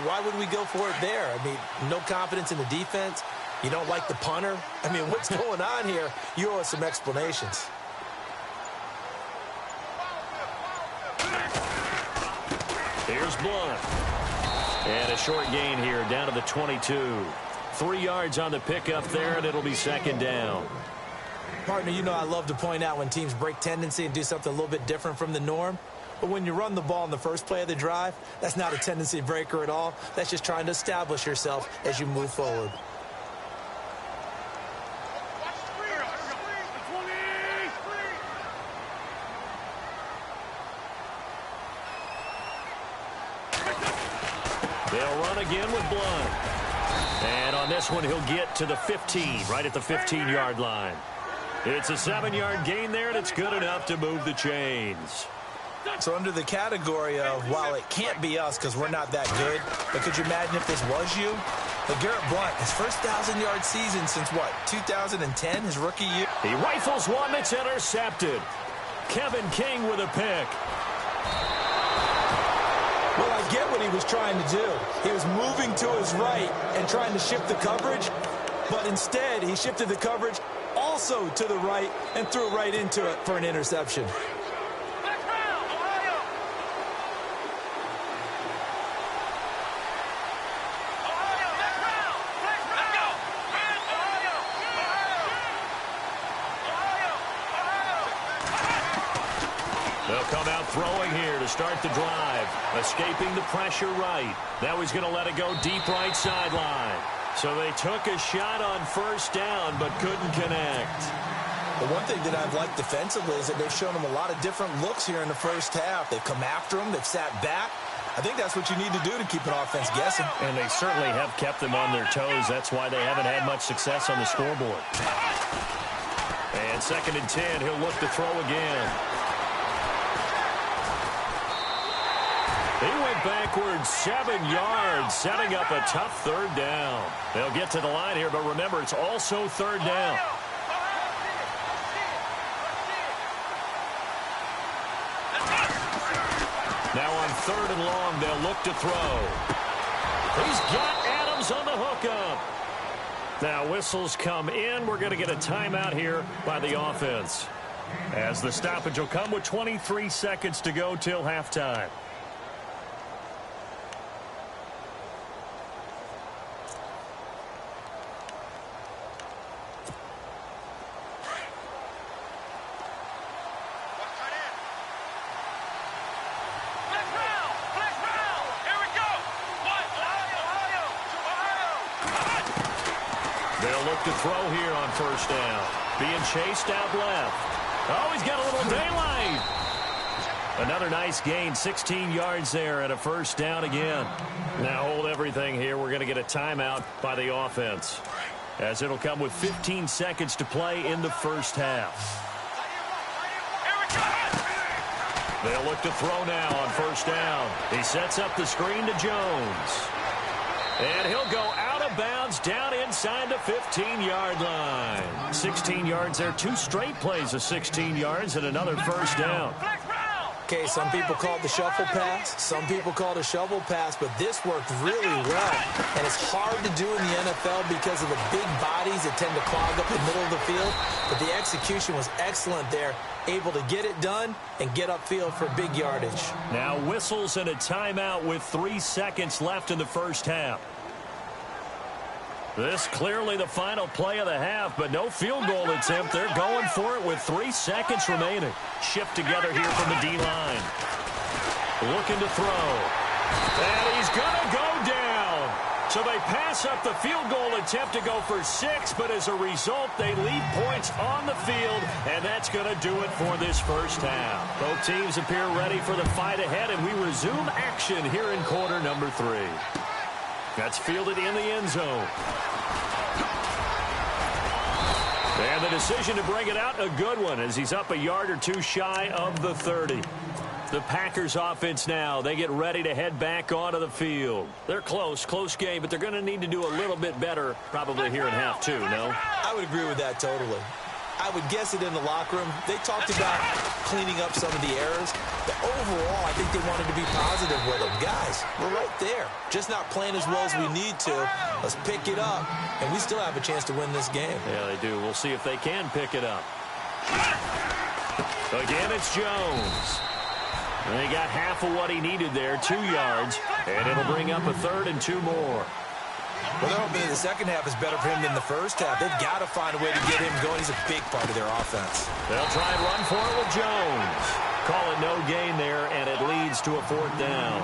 why would we go for it there? I mean, no confidence in the defense. You don't like the punter. I mean, what's going on here? You owe us some explanations. Here's Blunt. And a short gain here down to the 22. 3 yards on the pickup there, and it'll be second down. Partner, you know I love to point out when teams break tendency and do something a little bit different from the norm. But when you run the ball in the first play of the drive, that's not a tendency breaker at all. That's just trying to establish yourself as you move forward. They'll run again with Blunt. And on this one, he'll get to the 15, right at the 15-yard line. It's a 7-yard gain there, and it's good enough to move the chains. So under the category of, while it can't be us because we're not that good, but could you imagine if this was you? But Garrett Blunt, his first 1,000-yard season since, what, 2010, his rookie year? He rifles one that's intercepted. Kevin King with a pick. Well, I get what he was trying to do. He was moving to his right and trying to shift the coverage, but instead he shifted the coverage also to the right and threw it right into it for an interception. They'll come out throwing here to start the drive. Escaping the pressure right. Now he's going to let it go deep right sideline. So they took a shot on first down but couldn't connect. The one thing that I've liked defensively is that they've shown him a lot of different looks here in the first half. They've come after him. They've sat back. I think that's what you need to do to keep an offense guessing. And they certainly have kept them on their toes. That's why they haven't had much success on the scoreboard. And 2nd and 10, he'll look to throw again. He went backwards 7 yards, setting up a tough third down. They'll get to the line here, but remember, it's also third down. Now on 3rd and long, they'll look to throw. He's got Adams on the hookup. Now whistles come in. We're going to get a timeout here by the offense, as the stoppage will come with 23 seconds to go till halftime. To throw here on first down. Being chased out left. Oh, he's got a little daylight. Another nice gain, 16 yards there and a first down again. Now hold everything here. We're going to get a timeout by the offense, as it'll come with 15 seconds to play in the first half. They'll look to throw now on first down. He sets up the screen to Jones. And he'll go out of bounds down inside the 15-yard line. 16 yards there, 2 straight plays of 16 yards and another first down. Okay, some people call it the shuffle pass. Some people call it a shovel pass, but this worked really well. And it's hard to do in the NFL because of the big bodies that tend to clog up the middle of the field. But the execution was excellent there, able to get it done and get upfield for big yardage. Now whistles and a timeout with 3 seconds left in the first half. This clearly the final play of the half, but no field goal attempt. They're going for it with 3 seconds remaining. Shift together here from the D-line. Looking to throw. And he's going to go down. So they pass up the field goal attempt to go for 6, but as a result, they leave points on the field, and that's going to do it for this first half. Both teams appear ready for the fight ahead, and we resume action here in quarter number 3. That's fielded in the end zone. And the decision to bring it out, a good one, as he's up a yard or 2 shy of the 30. The Packers offense now, they get ready to head back onto the field. They're close game, but they're going to need to do a little bit better probably here in half 2, no? I would agree with that totally. I would guess it in the locker room. They talked about cleaning up some of the errors, but overall, I think they wanted to be positive with them. Guys, we're right there. Just not playing as well as we need to. Let's pick it up, and we still have a chance to win this game. Yeah, they do. We'll see if they can pick it up. Again, it's Jones. And he got half of what he needed there, 2 yards, and it'll bring up a 3rd and 2 more. Well, they're hoping the second half is better for him than the first half. They've got to find a way to get him going. He's a big part of their offense. They'll try and run for it with Jones. Call it no gain there, and it leads to a 4th down.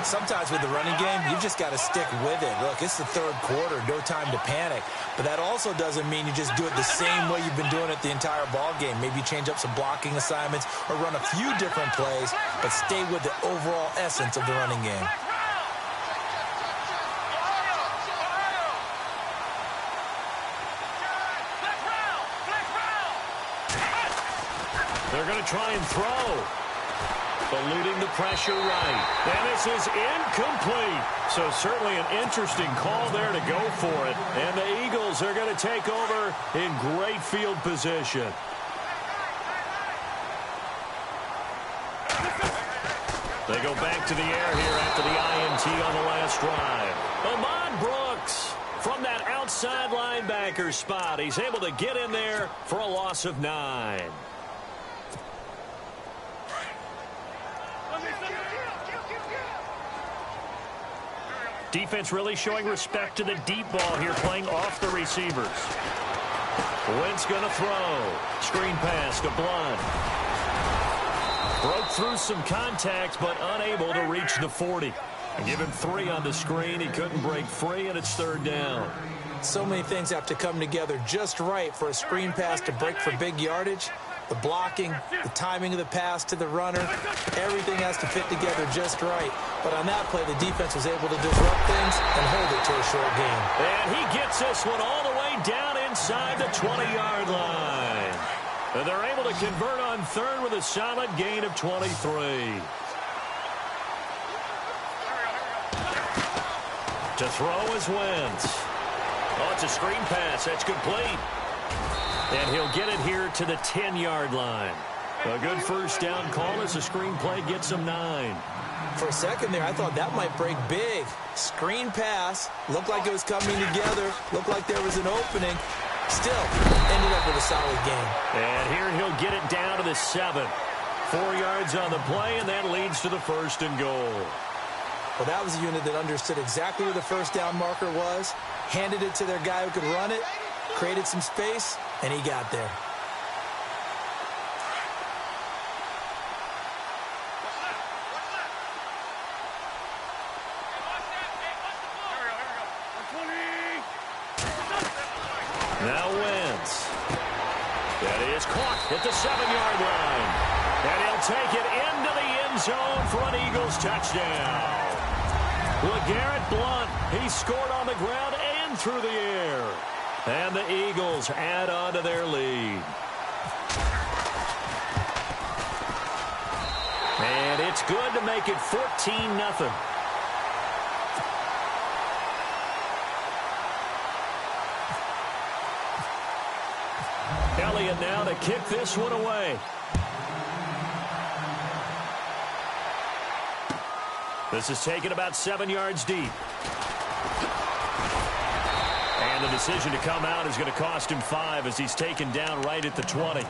Sometimes with the running game, you've just got to stick with it. Look, it's the 3rd quarter, no time to panic. But that also doesn't mean you just do it the same way you've been doing it the entire ball game. Maybe change up some blocking assignments or run a few different plays, but stay with the overall essence of the running game. They're going to try and throw. Eluding the pressure right. And this is incomplete. So certainly an interesting call there to go for it. And the Eagles are going to take over in great field position. They go back to the air here after the INT on the last drive. Ahmad Brooks from that outside linebacker spot. He's able to get in there for a loss of 9. Defense really showing respect to the deep ball here, playing off the receivers. Wentz going to throw. Screen pass to Blunt. Broke through some contact, but unable to reach the 40. Give him 3 on the screen. He couldn't break free, and it's 3rd down. So many things have to come together just right for a screen pass to break for big yardage. The blocking, the timing of the pass to the runner, everything has to fit together just right. But on that play, the defense was able to disrupt things and hold it to a short game. And he gets this one all the way down inside the 20-yard line. And they're able to convert on 3rd with a solid gain of 23. To throw is Wentz. Oh, it's a screen pass. That's complete. And he'll get it here to the 10-yard line. A good first down call as the screen play gets him 9. For a second there, I thought that might break big. Screen pass. Looked like it was coming together. Looked like there was an opening. Still, ended up with a solid game. And here he'll get it down to the 7. 4 yards on the play, and that leads to the 1st and goal. Well, that was a unit that understood exactly where the first down marker was, handed it to their guy who could run it, created some space, and he got there. Now Wentz. That is caught at the 7-yard line. And he'll take it into the end zone for an Eagles touchdown. LeGarrette Blunt, he scored on the ground and through the air. And the Eagles add on to their lead. And it's good to make it 14-0. Elliott now to kick this one away. This is taken about 7 yards deep. And the decision to come out is going to cost him 5 as he's taken down right at the 20.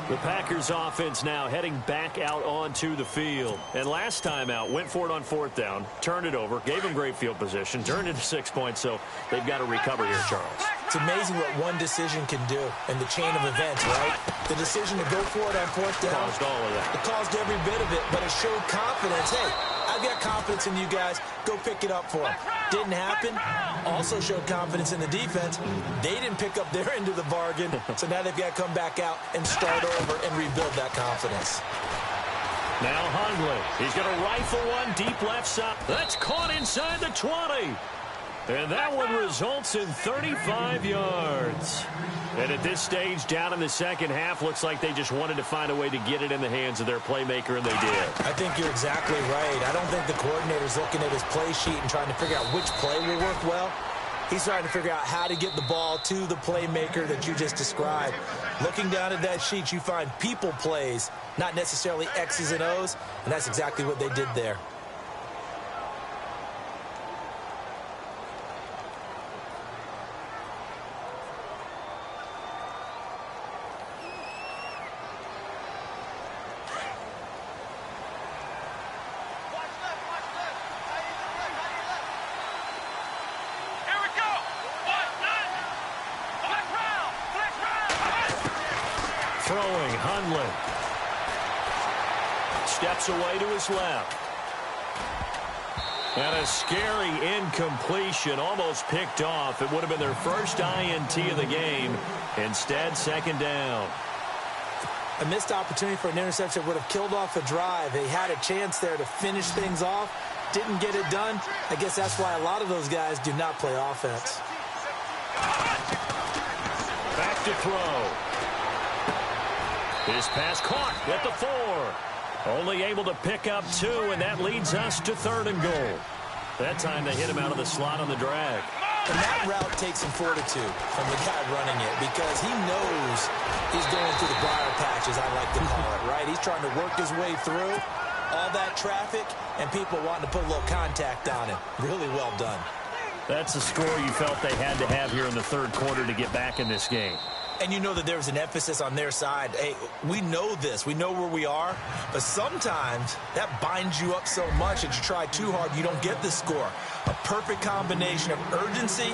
The Packers offense now heading back out onto the field. And last time out, went for it on 4th down, turned it over, gave them great field position, turned it to 6 points, so they've got to recover here, Charles. It's amazing what one decision can do in the chain of events, right? The decision to go for it on 4th down. Caused all of that. It caused every bit of it, but it showed confidence. Hey, I've got confidence in you guys. Go pick it up for them. Didn't happen. Also showed confidence in the defense. They didn't pick up their end of the bargain, so now they've got to come back out and start over and rebuild that confidence. Now Hundley. He's going to rifle one deep left side. That's caught inside the 20. And that one results in 35 yards. And at this stage, down in the second half, looks like they just wanted to find a way to get it in the hands of their playmaker, and they did. I think you're exactly right. I don't think the coordinator's looking at his play sheet and trying to figure out which play will work well. He's trying to figure out how to get the ball to the playmaker that you just described. Looking down at that sheet, you find people plays, not necessarily X's and O's, and that's exactly what they did there. Throwing, Hundley. Steps away to his left. And a scary incompletion, almost picked off. It would have been their first INT of the game. Instead, 2nd down. A missed opportunity for an interception would have killed off a drive. They had a chance there to finish things off. Didn't get it done. I guess that's why a lot of those guys do not play offense. Back to throw. His pass caught at the 4. Only able to pick up 2, and that leads us to 3rd and goal. That time they hit him out of the slot on the drag. And that route takes some fortitude from the guy running it because he knows he's going through the briar patch, as I like to call it, right? He's trying to work his way through all that traffic and people wanting to put a little contact on him. Really well done. That's the score you felt they had to have here in the 3rd quarter to get back in this game. And you know that there's an emphasis on their side. Hey, we know this. We know where we are. But sometimes that binds you up so much that you try too hard, you don't get the score. A perfect combination of urgency,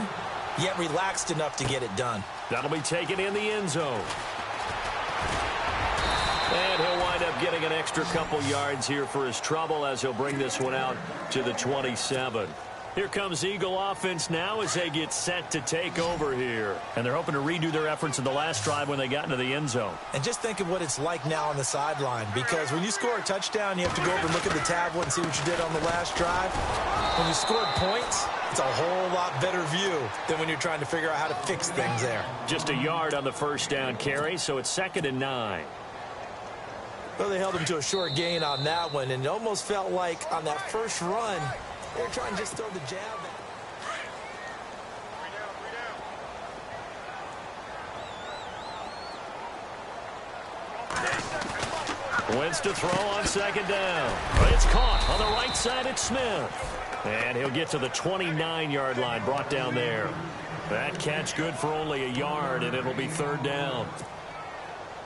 yet relaxed enough to get it done. That'll be taken in the end zone. And he'll wind up getting an extra couple yards here for his trouble as he'll bring this one out to the 27. Here comes Eagle offense now as they get set to take over here. And they're hoping to redo their efforts in the last drive when they got into the end zone. And just think of what it's like now on the sideline, because when you score a touchdown, you have to go over and look at the tablet and see what you did on the last drive. When you scored points, it's a whole lot better view than when you're trying to figure out how to fix things there. Just a yard on the 1st down carry, so it's 2nd and 9. Well, they held him to a short gain on that one, and it almost felt like on that first run, they were trying to just throw the jab at. Wentz to throw on 2nd down. But it's caught on the right side at Smith. And he'll get to the 29-yard line, brought down there. That catch good for only a yard, and it'll be 3rd down.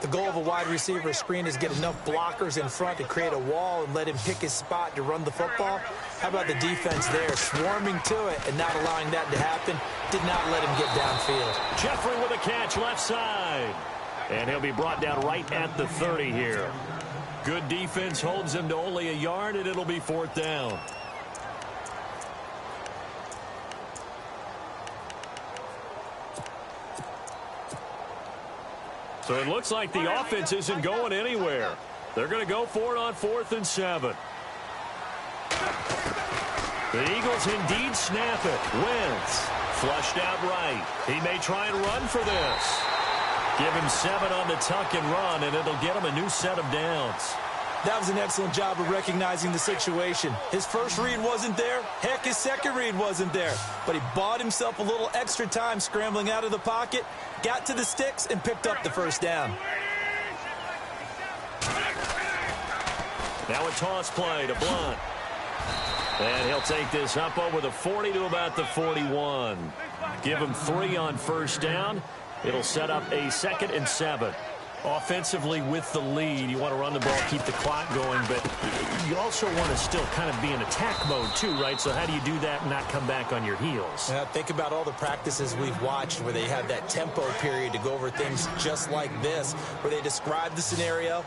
The goal of a wide receiver screen is get enough blockers in front to create a wall and let him pick his spot to run the football. How about the defense there, swarming to it and not allowing that to happen? Did not let him get downfield. Jeffrey with a catch left side. And he'll be brought down right at the 30 here. Good defense holds him to only a yard, and it'll be 4th down. So it looks like the offense isn't going anywhere. They're going to go for it on 4th and 7. The Eagles indeed snap it. Wentz flushed out right. He may try and run for this. Give him 7 on the tuck and run, and it'll get him a new set of downs. That was an excellent job of recognizing the situation. His first read wasn't there. Heck, his second read wasn't there. But he bought himself a little extra time scrambling out of the pocket, got to the sticks, and picked up the 1st down. Now a toss play to Blunt. And he'll take this up over the 40 to about the 41. Give him 3 on 1st down. It'll set up a 2nd and 7. Offensively with the lead, you want to run the ball, keep the clock going, but you also want to still kind of be in attack mode too, right? So how do you do that and not come back on your heels? Think about all the practices we've watched where they have that tempo period to go over things just like this, where they describe the scenario,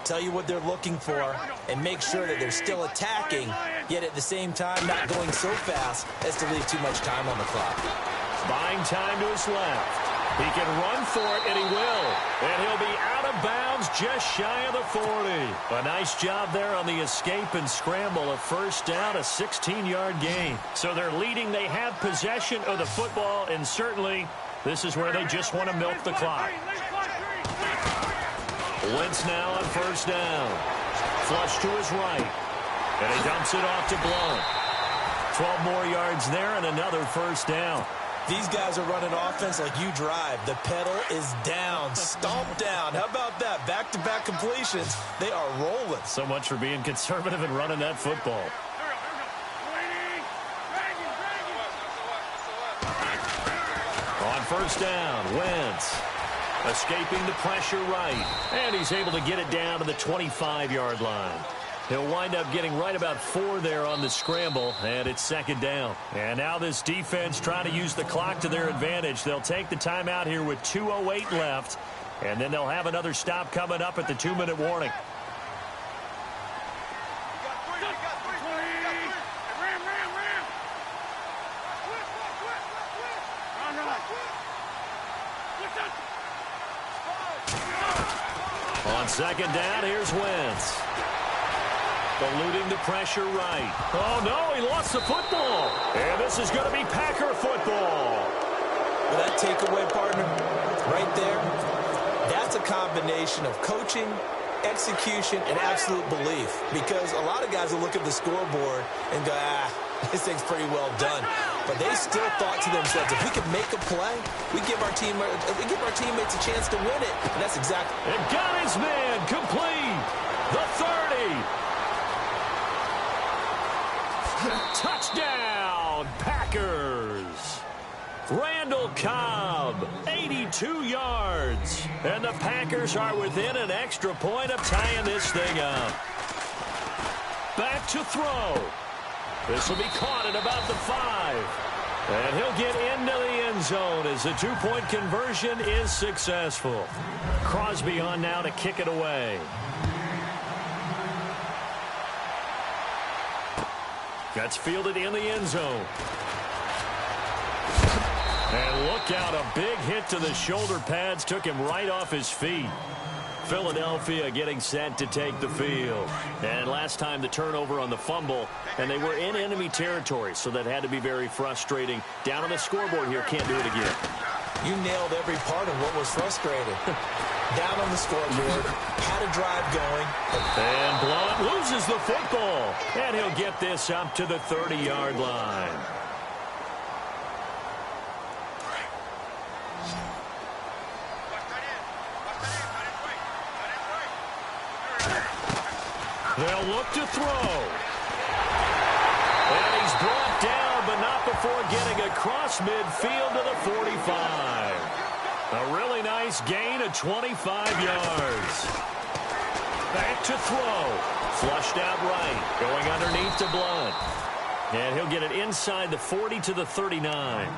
tell you what they're looking for, and make sure that they're still attacking, yet at the same time not going so fast as to leave too much time on the clock. Buying time to his left. He can run for it, and he will. And he'll be out of bounds just shy of the 40. A nice job there on the escape and scramble. A first down, a 16-yard gain. So they're leading. They have possession of the football, and certainly this is where they just want to milk the clock. Wentz now on first down. Flush to his right. And he dumps it off to Blunt. 12 more yards there and another first down. These guys are running offense like you drive. The pedal is down, stomp down. How about that? Back-to-back completions. They are rolling. So much for being conservative and running that football. On first down, Wentz escaping the pressure right. And he's able to get it down to the 25-yard line. He'll wind up getting right about 4 there on the scramble, and it's second down. And now this defense trying to use the clock to their advantage. They'll take the timeout here with 2:08 left, and then they'll have another stop coming up at the 2-minute warning. On second down, here's Wentz. Eluding the pressure right. Oh, no, he lost the football. And this is going to be Packer football. Well, that takeaway, partner, right there, that's a combination of coaching, execution, and absolute belief. Because a lot of guys will look at the scoreboard and go, this thing's pretty well done. But they still thought to themselves, if we can make a play, we give our teammates a chance to win it. And that's exactly. And got his man complete. The 30. Touchdown, Packers. Randall Cobb, 82 yards. And the Packers are within an extra point of tying this thing up. Back to throw. This will be caught at about the 5. And he'll get into the end zone as the 2-point conversion is successful. Crosby on now to kick it away. That's fielded in the end zone. And look out, a big hit to the shoulder pads took him right off his feet. Philadelphia getting set to take the field. And last time the turnover on the fumble, and they were in enemy territory, so that had to be very frustrating. Down on the scoreboard here, can't do it again. You nailed every part of what was frustrating. Down on the scoreboard, had a drive going. And Blunt loses the football. And he'll get this up to the 30-yard line. They'll look to throw. And he's brought down, but not before getting across midfield to the 45. A really nice gain of 25 yards. Back to throw. Flushed out right. Going underneath to Blunt. And he'll get it inside the 40 to the 39.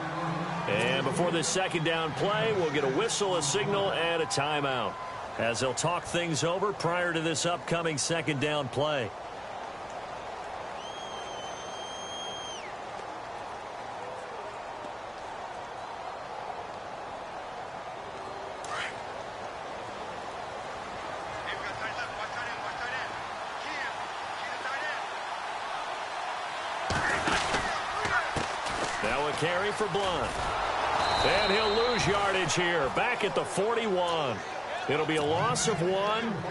And before this second down play, we'll get a whistle, a signal, and a timeout, as they'll talk things over prior to this upcoming second down play. Now a carry for Blunt. And he'll lose yardage here, back at the 41. It'll be a loss of 1,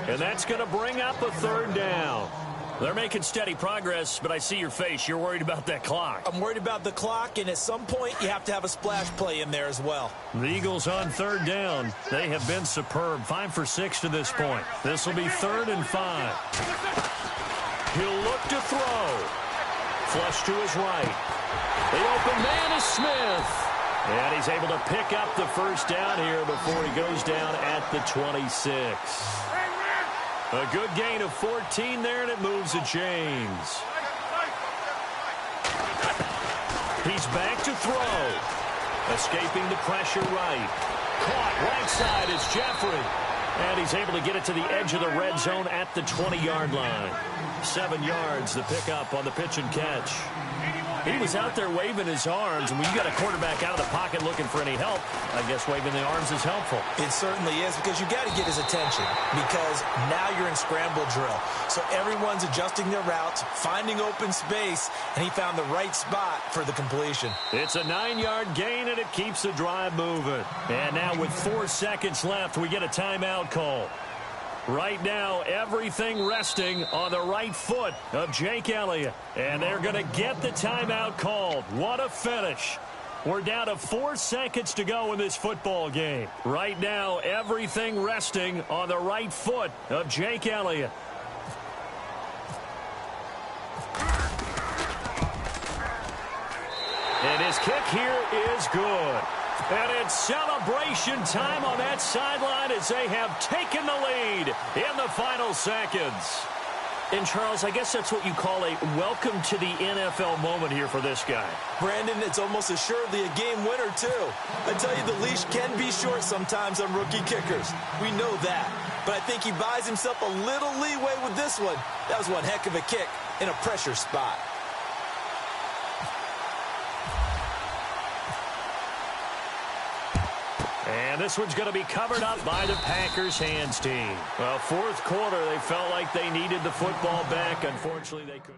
and that's going to bring up a third down. They're making steady progress, but I see your face. You're worried about that clock. I'm worried about the clock, and at some point, you have to have a splash play in there as well. The Eagles on third down. They have been superb. 5 for 6 to this point. This will be 3rd and 5. He'll look to throw. Flush to his right. The open man is Smith. And he's able to pick up the first down here before he goes down at the 26. A good gain of 14 there, and it moves the chains. He's back to throw. Escaping the pressure right. Caught right side is Jeffrey. And he's able to get it to the edge of the red zone at the 20-yard line. 7 yards the pickup on the pitch and catch. He was out there waving his arms, and when you got a quarterback out of the pocket looking for any help, I guess waving the arms is helpful. It certainly is, because you got to get his attention, because now you're in scramble drill. So everyone's adjusting their routes, finding open space, and he found the right spot for the completion. It's a 9-yard gain, and it keeps the drive moving. And now with 4 seconds left, we get a timeout call. Right now, everything resting on the right foot of Jake Elliott. And they're going to get the timeout called. What a finish. We're down to 4 seconds to go in this football game. Right now, everything resting on the right foot of Jake Elliott. And his kick here is good. And it's celebration time on that sideline as they have taken the lead in the final seconds. And, Charles, I guess that's what you call a welcome to the NFL moment here for this guy. Brandon, it's almost assuredly a game winner, too. I tell you, the leash can be short sometimes on rookie kickers. We know that. But I think he buys himself a little leeway with this one. That was one heck of a kick in a pressure spot. And this one's going to be covered up by the Packers hands team. Well, fourth quarter, they felt like they needed the football back. Unfortunately, they couldn't.